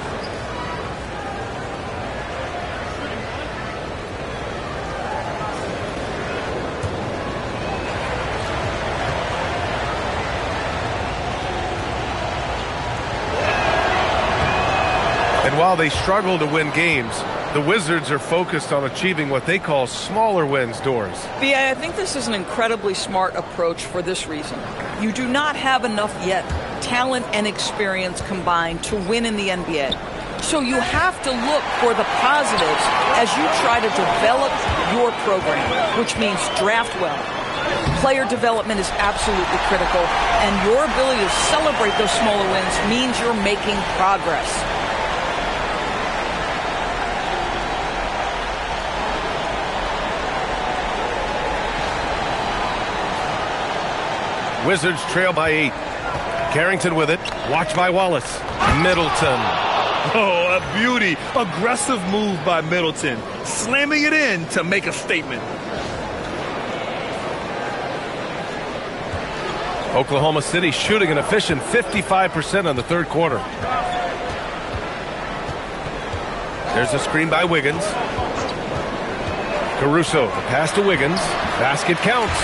And while they struggle to win games, the Wizards are focused on achieving what they call smaller wins, Doors. B.A., I think this is an incredibly smart approach for this reason. You do not have enough yet talent and experience combined to win in the NBA. So you have to look for the positives as you try to develop your program, which means draft well. Player development is absolutely critical, and your ability to celebrate those smaller wins means you're making progress. Wizards trail by 8. Carrington with it. Watched by Wallace. Middleton. Oh, a beauty. Aggressive move by Middleton. Slamming it in to make a statement. Oklahoma City shooting an efficient 55% in the third quarter. There's a screen by Wiggins. Caruso, the pass to Wiggins. Basket counts.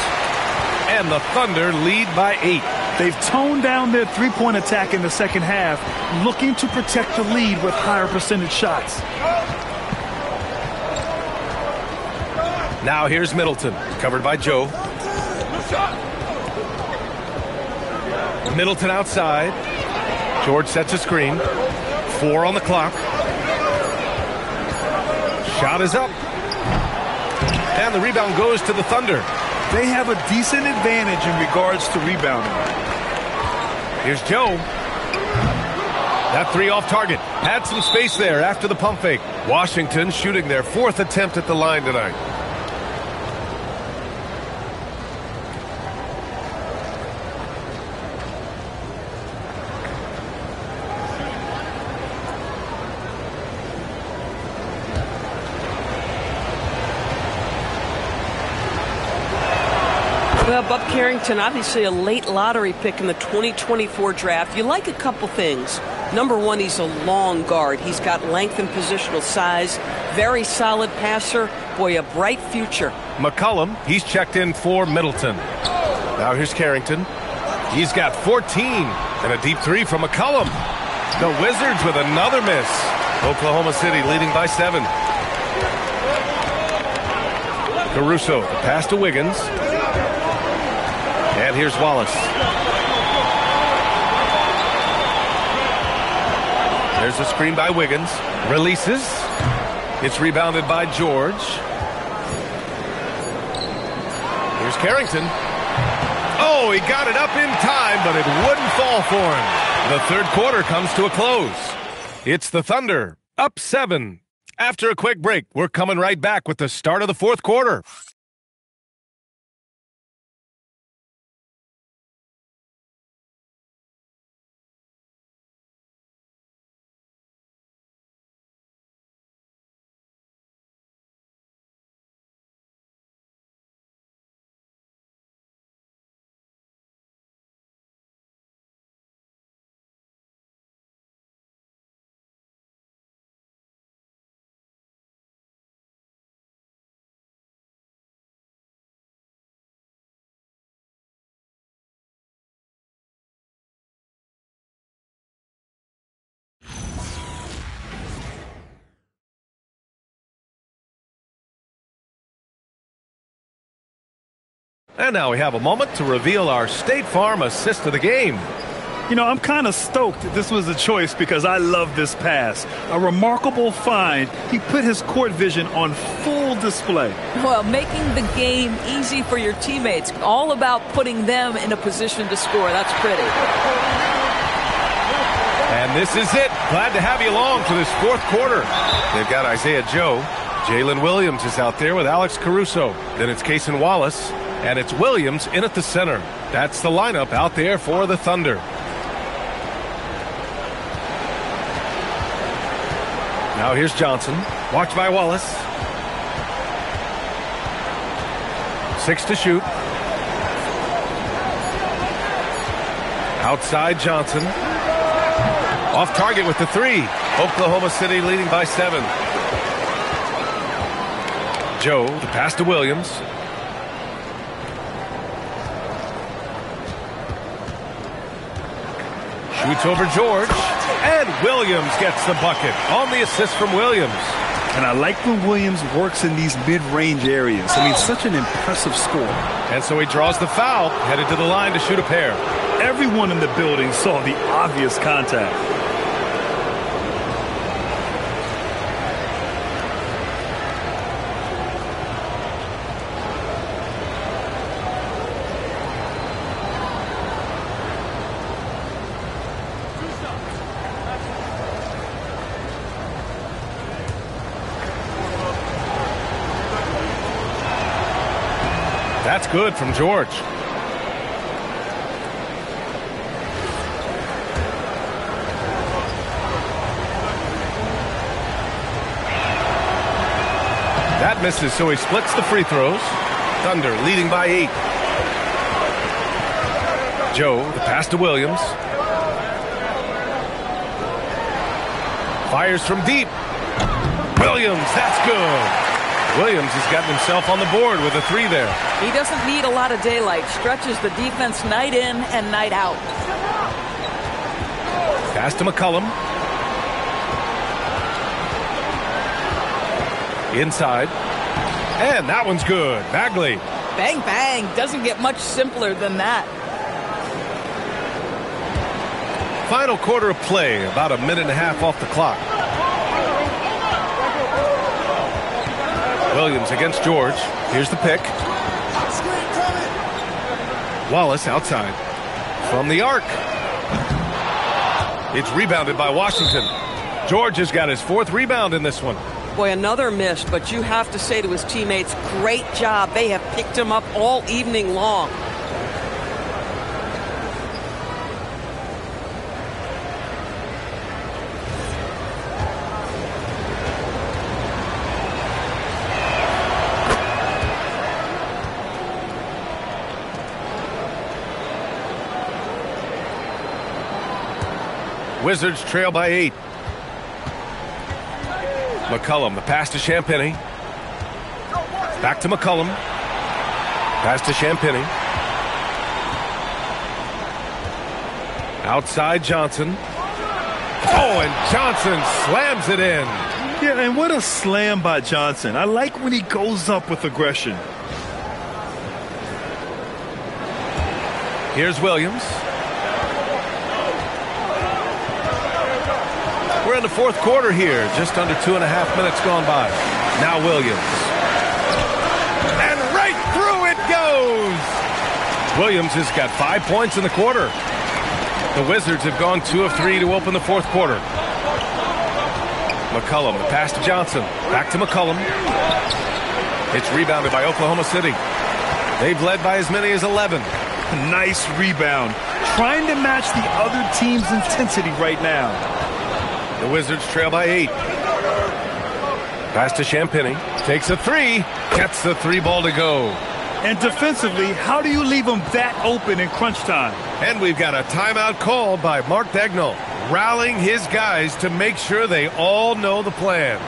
And the Thunder lead by 8. They've toned down their three-point attack in the second half, looking to protect the lead with higher percentage shots. Now here's Middleton, covered by Joe. Middleton outside. George sets a screen. 4 on the clock. Shot is up. And the rebound goes to the Thunder. They have a decent advantage in regards to rebounding. Here's Joe. That 3 off target. Had some space there after the pump fake. Washington shooting their 4th attempt at the line tonight. Well, Bub Carrington, obviously a late lottery pick in the 2024 draft. You like a couple things. Number one, he's a long guard. He's got length and positional size. Very solid passer. Boy, a bright future. McCollum, he's checked in for Middleton. Now here's Carrington. He's got 14 and a deep three from McCollum. The Wizards with another miss. Oklahoma City leading by 7. Caruso, the pass to Wiggins. And here's Wallace. There's a screen by Wiggins. Releases. It's rebounded by George. Here's Carrington. Oh, he got it up in time, but it wouldn't fall for him. The third quarter comes to a close. It's the Thunder, up 7. After a quick break, we're coming right back with the start of the fourth quarter. And now we have a moment to reveal our State Farm assist of the game. You know, I'm kind of stoked that this was a choice because I love this pass. A remarkable find. He put his court vision on full display. Well, making the game easy for your teammates. All about putting them in a position to score. That's pretty. And this is it. Glad to have you along for this fourth quarter. They've got Isaiah Joe. Jalen Williams is out there with Alex Caruso. Then it's Cason Wallace. And it's Williams in at the center. That's the lineup out there for the Thunder. Now here's Johnson. Watched by Wallace. 6 to shoot. Outside Johnson. Off target with the 3. Oklahoma City leading by 7. Joe, the pass to Williams. Shoots over George, and Williams gets the bucket on the assist from Williams. And I like when Williams works in these mid-range areas. I mean, such an impressive score. And so he draws the foul, headed to the line to shoot a pair. Everyone in the building saw the obvious contact. That's good from George. That misses, so he splits the free throws. Thunder leading by 8. Joe, the pass to Williams. Fires from deep. Williams, that's good. Williams has gotten himself on the board with a 3 there. He doesn't need a lot of daylight. Stretches the defense night in and night out. Pass to McCollum. Inside. And that one's good. Bagley. Bang, bang. Doesn't get much simpler than that. Final quarter of play. About a minute and a half off the clock. Williams against George. Here's the pick. Wallace outside. From the arc. It's rebounded by Washington. George has got his 4th rebound in this one. Boy, another miss, but you have to say to his teammates, great job. They have picked him up all evening long. Wizards trail by 8. McCollum, the pass to Champagnie. Back to McCollum. Pass to Champagnie. Outside Johnson. Oh, and Johnson slams it in. Yeah, and what a slam by Johnson. I like when he goes up with aggression. Here's Williams. We're in the fourth quarter here. Just under 2.5 minutes gone by. Now Williams. And right through it goes. Williams has got 5 points in the quarter. The Wizards have gone 2 of 3 to open the fourth quarter. McCollum, the pass to Johnson. Back to McCollum. It's rebounded by Oklahoma City. They've led by as many as 11. Nice rebound. Trying to match the other team's intensity right now. The Wizards trail by 8. Pass to Champagny. Takes a 3. Gets the 3 ball to go. And defensively, how do you leave them that open in crunch time? And we've got a timeout called by Mark Dagnall, rallying his guys to make sure they all know the plan.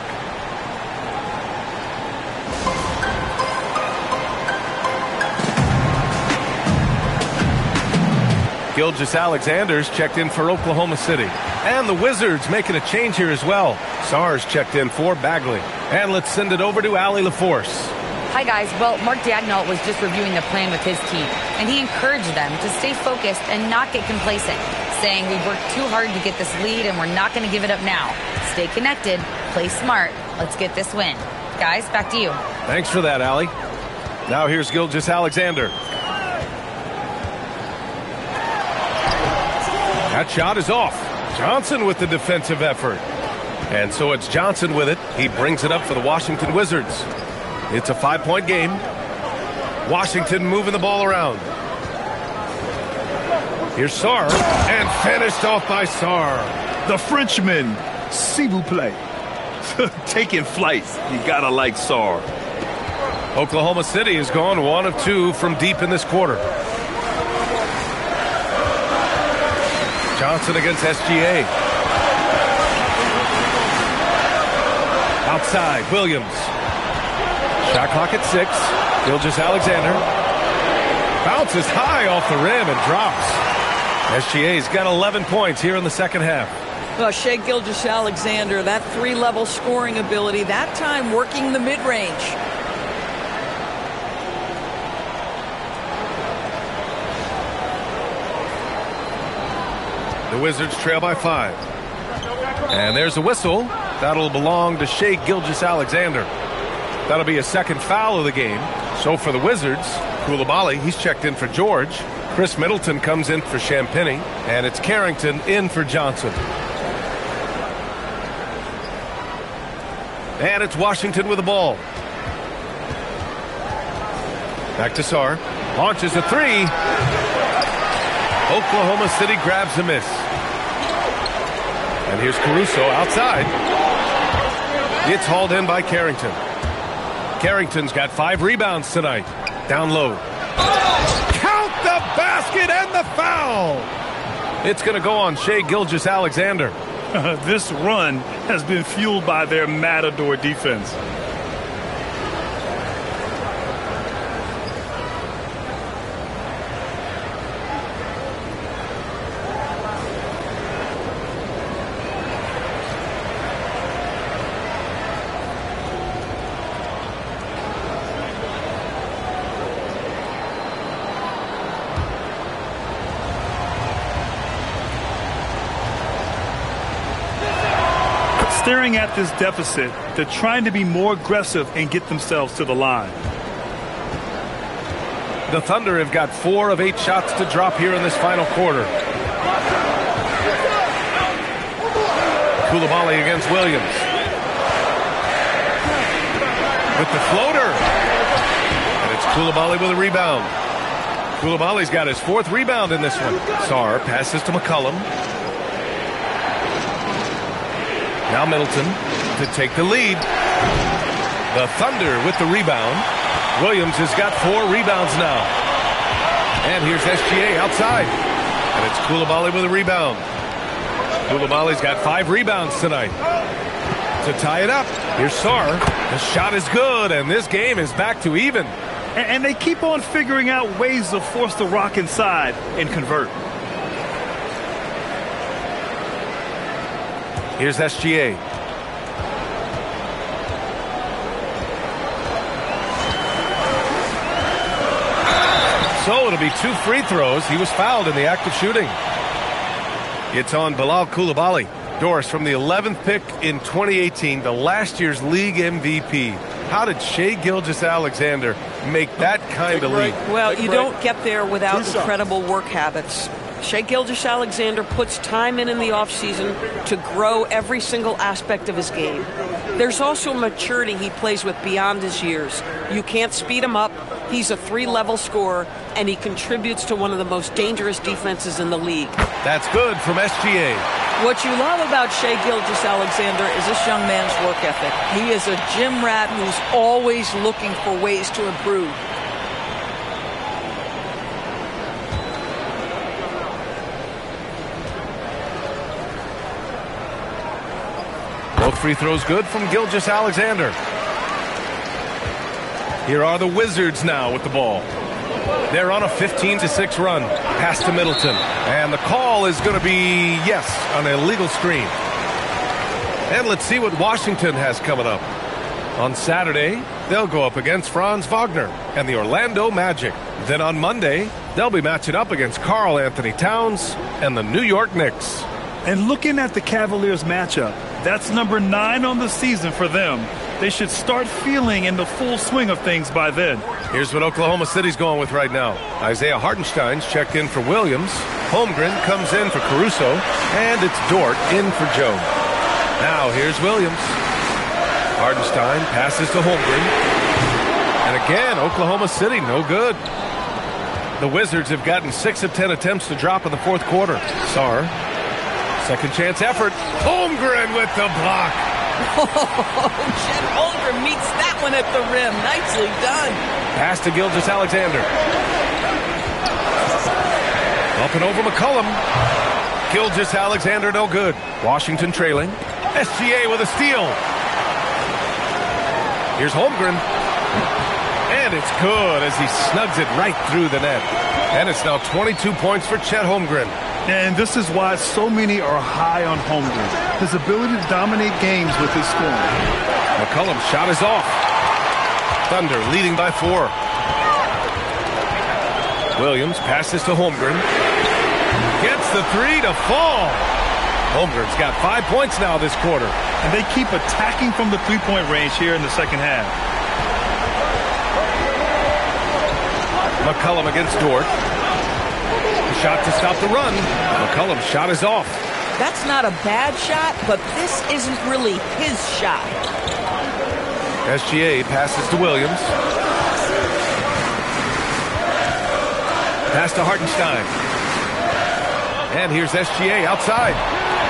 Gilgeous-Alexander's checked in for Oklahoma City. And the Wizards making a change here as well. Sarr's checked in for Bagley. And let's send it over to Allie LaForce. Hi, guys. Well, Mark Dagnall was just reviewing the plan with his team, and he encouraged them to stay focused and not get complacent, saying we've worked too hard to get this lead, and we're not going to give it up now. Stay connected, play smart, let's get this win. Guys, back to you. Thanks for that, Allie. Now here's Gilgeous-Alexander. That shot is off. Johnson with the defensive effort. And so it's Johnson with it. He brings it up for the Washington Wizards. It's a 5-point game. Washington moving the ball around. Here's Sarr, and finished off by Sarr. The Frenchman, s'il vous plaît. Taking flight. You gotta like Sarr. Oklahoma City has gone 1 of 2 from deep in this quarter. Johnson against SGA. Outside, Williams. Shot clock at 6. Gilgeous-Alexander bounces high off the rim and drops. SGA's got 11 points here in the second half. Well, Shai Gilgeous-Alexander, that 3-level scoring ability, that time working the mid-range. The Wizards trail by 5. And there's a whistle. That'll belong to Shai Gilgeous-Alexander. That'll be a second foul of the game. So for the Wizards, Coulibaly, he's checked in for George. Chris Middleton comes in for Champagny. And it's Carrington in for Johnson. And it's Washington with the ball. Back to Sarr. Launches a 3. Oklahoma City grabs a miss. And here's Caruso outside. It's hauled in by Carrington. Carrington's got 5 rebounds tonight. Down low. Count the basket and the foul. It's going to go on Shai Gilgeous-Alexander. This run has been fueled by their Matador defense. Staring at this deficit, they're trying to be more aggressive and get themselves to the line. The Thunder have got 4 of 8 shots to drop here in this final quarter. Coulibaly against Williams. With the floater. And it's Coulibaly with a rebound. Coulibaly's got his 4th rebound in this one. Sarr passes to McCollum. Now Middleton to take the lead. The Thunder with the rebound. Williams has got 4 rebounds now. And here's SGA outside. And it's Coulibaly with a rebound. Coulibaly's got 5 rebounds tonight. To tie it up, here's Sarr. The shot is good, and this game is back to even. And they keep on figuring out ways to force the rock inside and convert. Here's SGA. So it'll be 2 free throws. He was fouled in the act of shooting. It's on Bilal Coulibaly. Doris, from the 11th pick in 2018, the last year's league MVP. How did Shai Gilgeous-Alexander make that kind of leap? Well, you don't get there without incredible work habits. Shai Gilgeous-Alexander puts time in the offseason to grow every single aspect of his game. There's also maturity he plays with beyond his years. You can't speed him up. He's a 3-level scorer, and he contributes to one of the most dangerous defenses in the league. That's good from SGA. What you love about Shai Gilgeous-Alexander is this young man's work ethic. He is a gym rat who's always looking for ways to improve. Both free throws good from Gilgeous-Alexander. Here are the Wizards now with the ball. They're on a 15-6 run. Pass to Middleton. And the call is going to be, yes, an illegal screen. And let's see what Washington has coming up. On Saturday, they'll go up against Franz Wagner and the Orlando Magic. Then on Monday, they'll be matching up against Karl Anthony Towns and the New York Knicks. And looking at the Cavaliers matchup, that's number 9 on the season for them. They should start feeling in the full swing of things by then. Here's what Oklahoma City's going with right now. Isaiah Hartenstein's checked in for Williams. Holmgren comes in for Caruso. And it's Dort in for Jones. Now here's Williams. Hartenstein passes to Holmgren. And again, Oklahoma City, no good. The Wizards have gotten 6 of 10 attempts to drop in the fourth quarter. Sarr, second chance effort. Holmgren with the block. Oh, Chet Holmgren meets that one at the rim. Nicely done. Pass to Gilgeous-Alexander. Up and over McCollum. Gilgeous-Alexander no good. Washington trailing. SGA with a steal. Here's Holmgren. And it's good as he snugs it right through the net. And it's now 22 points for Chet Holmgren. And this is why so many are high on Holmgren. His ability to dominate games with his scoring. McCollum's shot is off. Thunder leading by 4. Williams passes to Holmgren. Gets the 3 to fall. Holmgren's got 5 points now this quarter. And they keep attacking from the three-point range here in the second half. McCollum against Dort. Shot to stop the run. McCollum's shot is off. That's not a bad shot, but this isn't really his shot. SGA passes to Williams. Pass to Hartenstein. And here's SGA outside.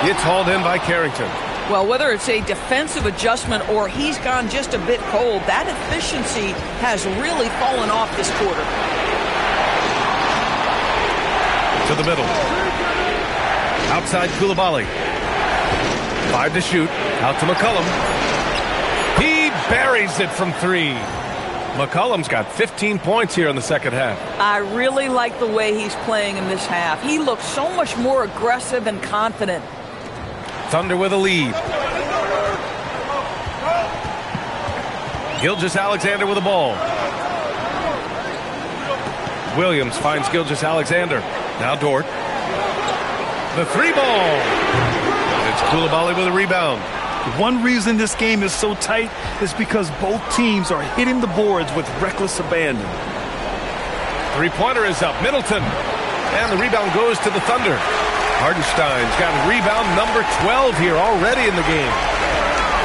It's hauled in by Carrington. Well, whether it's a defensive adjustment or he's gone just a bit cold, that efficiency has really fallen off this quarter. To the middle. Outside Coulibaly. 5 to shoot. Out to McCollum. He buries it from 3. McCollum's got 15 points here in the second half. I really like the way he's playing in this half. He looks so much more aggressive and confident. Thunder with a lead. Gilgeous-Alexander with the ball. Williams finds Gilgeous-Alexander. Now Dort. The 3 ball. It's Coulibaly with a rebound. One reason this game is so tight is because both teams are hitting the boards with reckless abandon. 3-pointer is up. Middleton. And the rebound goes to the Thunder. Hartenstein's got rebound number 12 here already in the game.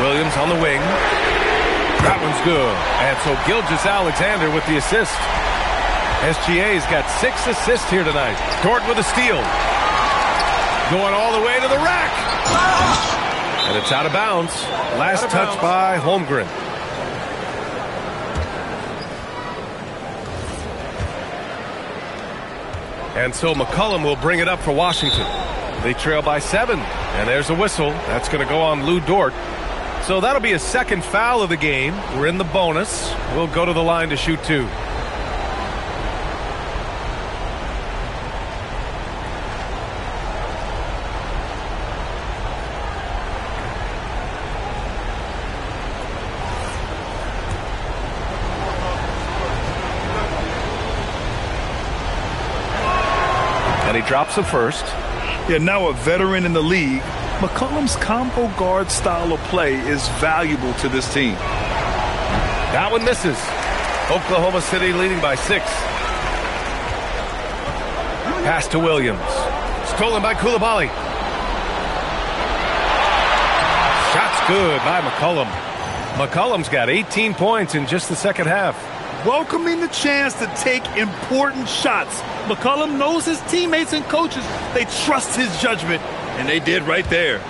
Williams on the wing. That one's good. And so Gilgeous-Alexander with the assist. SGA's got 6 assists here tonight. Dort with a steal. Going all the way to the rack. And it's out of bounds. Last touch by Holmgren. And so McCollum will bring it up for Washington. They trail by 7. And there's a whistle. That's going to go on Lou Dort. So that'll be a second foul of the game. We're in the bonus. We'll go to the line to shoot 2. And he drops the first. Yeah, now a veteran in the league, McCollum's combo guard style of play is valuable to this team. That one misses. Oklahoma City leading by 6. Pass to Williams. Stolen by Coulibaly. Shot's good by McCollum. McCollum's got 18 points in just the second half. Welcoming the chance to take important shots. McCollum knows his teammates and coaches. They trust his judgment, and they did right there.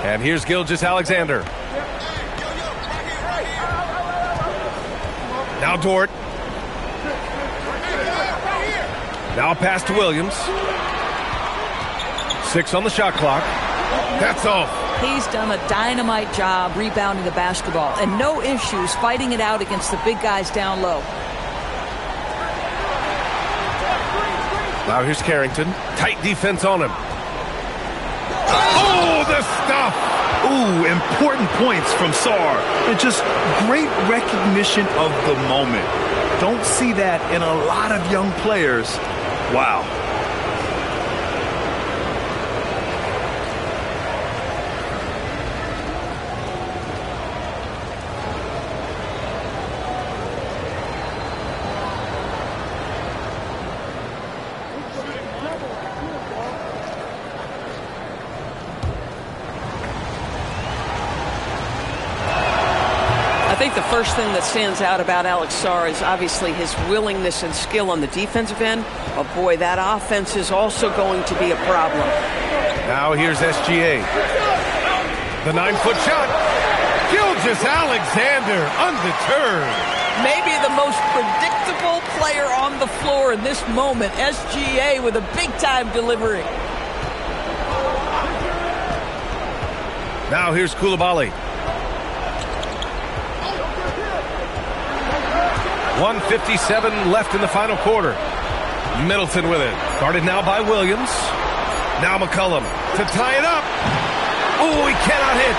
And here's Gilgeous-Alexander. Now Dort. Now pass to Williams. 6 on the shot clock. That's off. He's done a dynamite job rebounding the basketball and no issues fighting it out against the big guys down low. Now here's Carrington. Tight defense on him. Oh, the stuff! Ooh, important points from Sarr. And just great recognition of the moment. Don't see that in a lot of young players. Wow. I think the first thing that stands out about Alex Sarr is obviously his willingness and skill on the defensive end. But boy, that offense is also going to be a problem. Now here's SGA. The 9-foot shot. Gilgeous-Alexander undeterred. Maybe the most predictable player on the floor in this moment. SGA with a big-time delivery. Now here's Coulibaly. 1:57 left in the final quarter. Middleton with it. Guarded now by Williams. Now McCollum to tie it up. Oh, he cannot hit.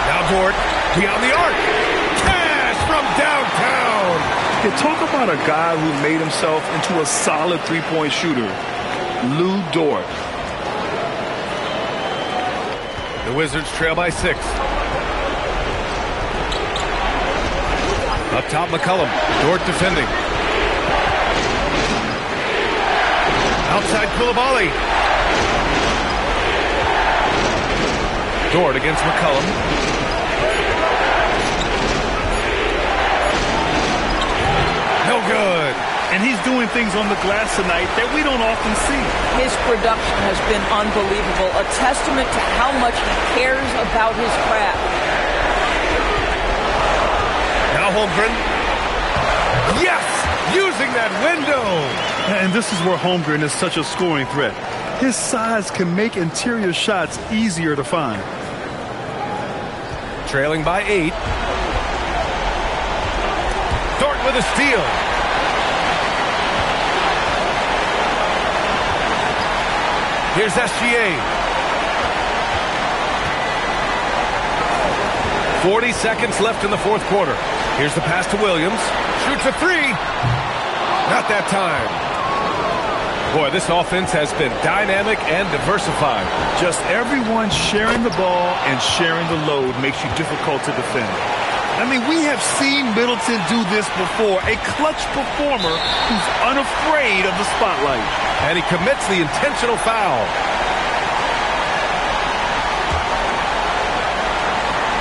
Now Dort beyond the arc. Cash from downtown. Yeah, talk about a guy who made himself into a solid three-point shooter. Lou Dort. The Wizards trail by 6. Up top, McCollum. Dort defending. Outside, Coulibaly. Dort against McCollum. No good. And he's doing things on the glass tonight that we don't often see. His production has been unbelievable. A testament to how much he cares about his craft. Now Holmgren. Yes! Using that window! And this is where Holmgren is such a scoring threat. His size can make interior shots easier to find. Trailing by 8. Dort with a steal. Here's SGA. 40 seconds left in the fourth quarter. Here's the pass to Williams. Shoots a 3. Not that time. Boy, this offense has been dynamic and diversified. Just everyone sharing the ball and sharing the load makes you difficult to defend. I mean, we have seen Middleton do this before. A clutch performer who's unafraid of the spotlight. And he commits the intentional foul.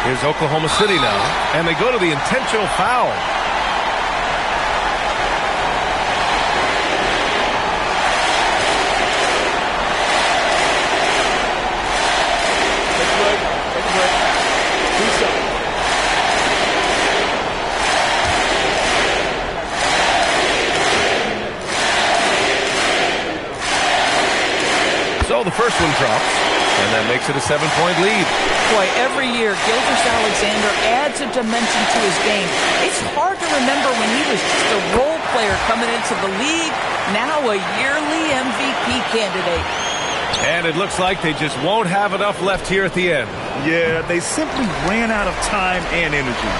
Here's Oklahoma City now, and they go to the intentional foul. Take a break. Take a break. 2 shots. So the first one drops, and that makes it a 7-point lead. Boy, every year, Gilgeous-Alexander adds a dimension to his game. It's hard to remember when he was just a role player coming into the league, now a yearly MVP candidate. And it looks like they just won't have enough left here at the end. Yeah, they simply ran out of time and energy.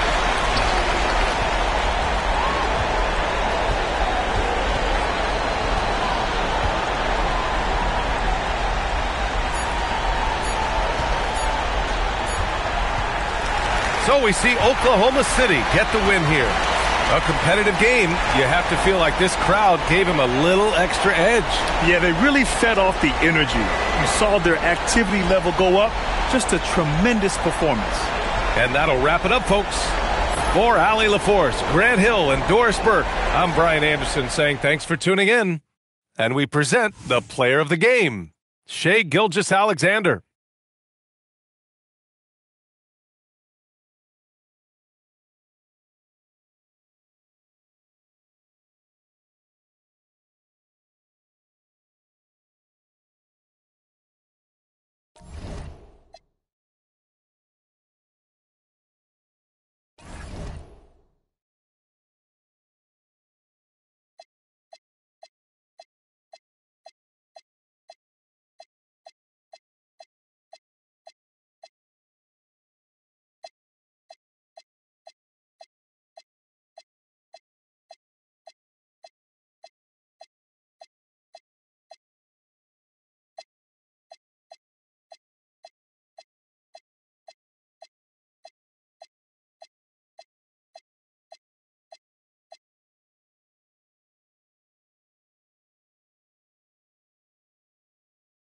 So we see Oklahoma City get the win here. A competitive game, you have to feel like this crowd gave him a little extra edge. Yeah, they really fed off the energy. You saw their activity level go up. Just a tremendous performance. And that'll wrap it up, folks. For Allie LaForce, Grant Hill, and Doris Burke, I'm Brian Anderson saying thanks for tuning in. And we present the player of the game, Shai Gilgeous-Alexander.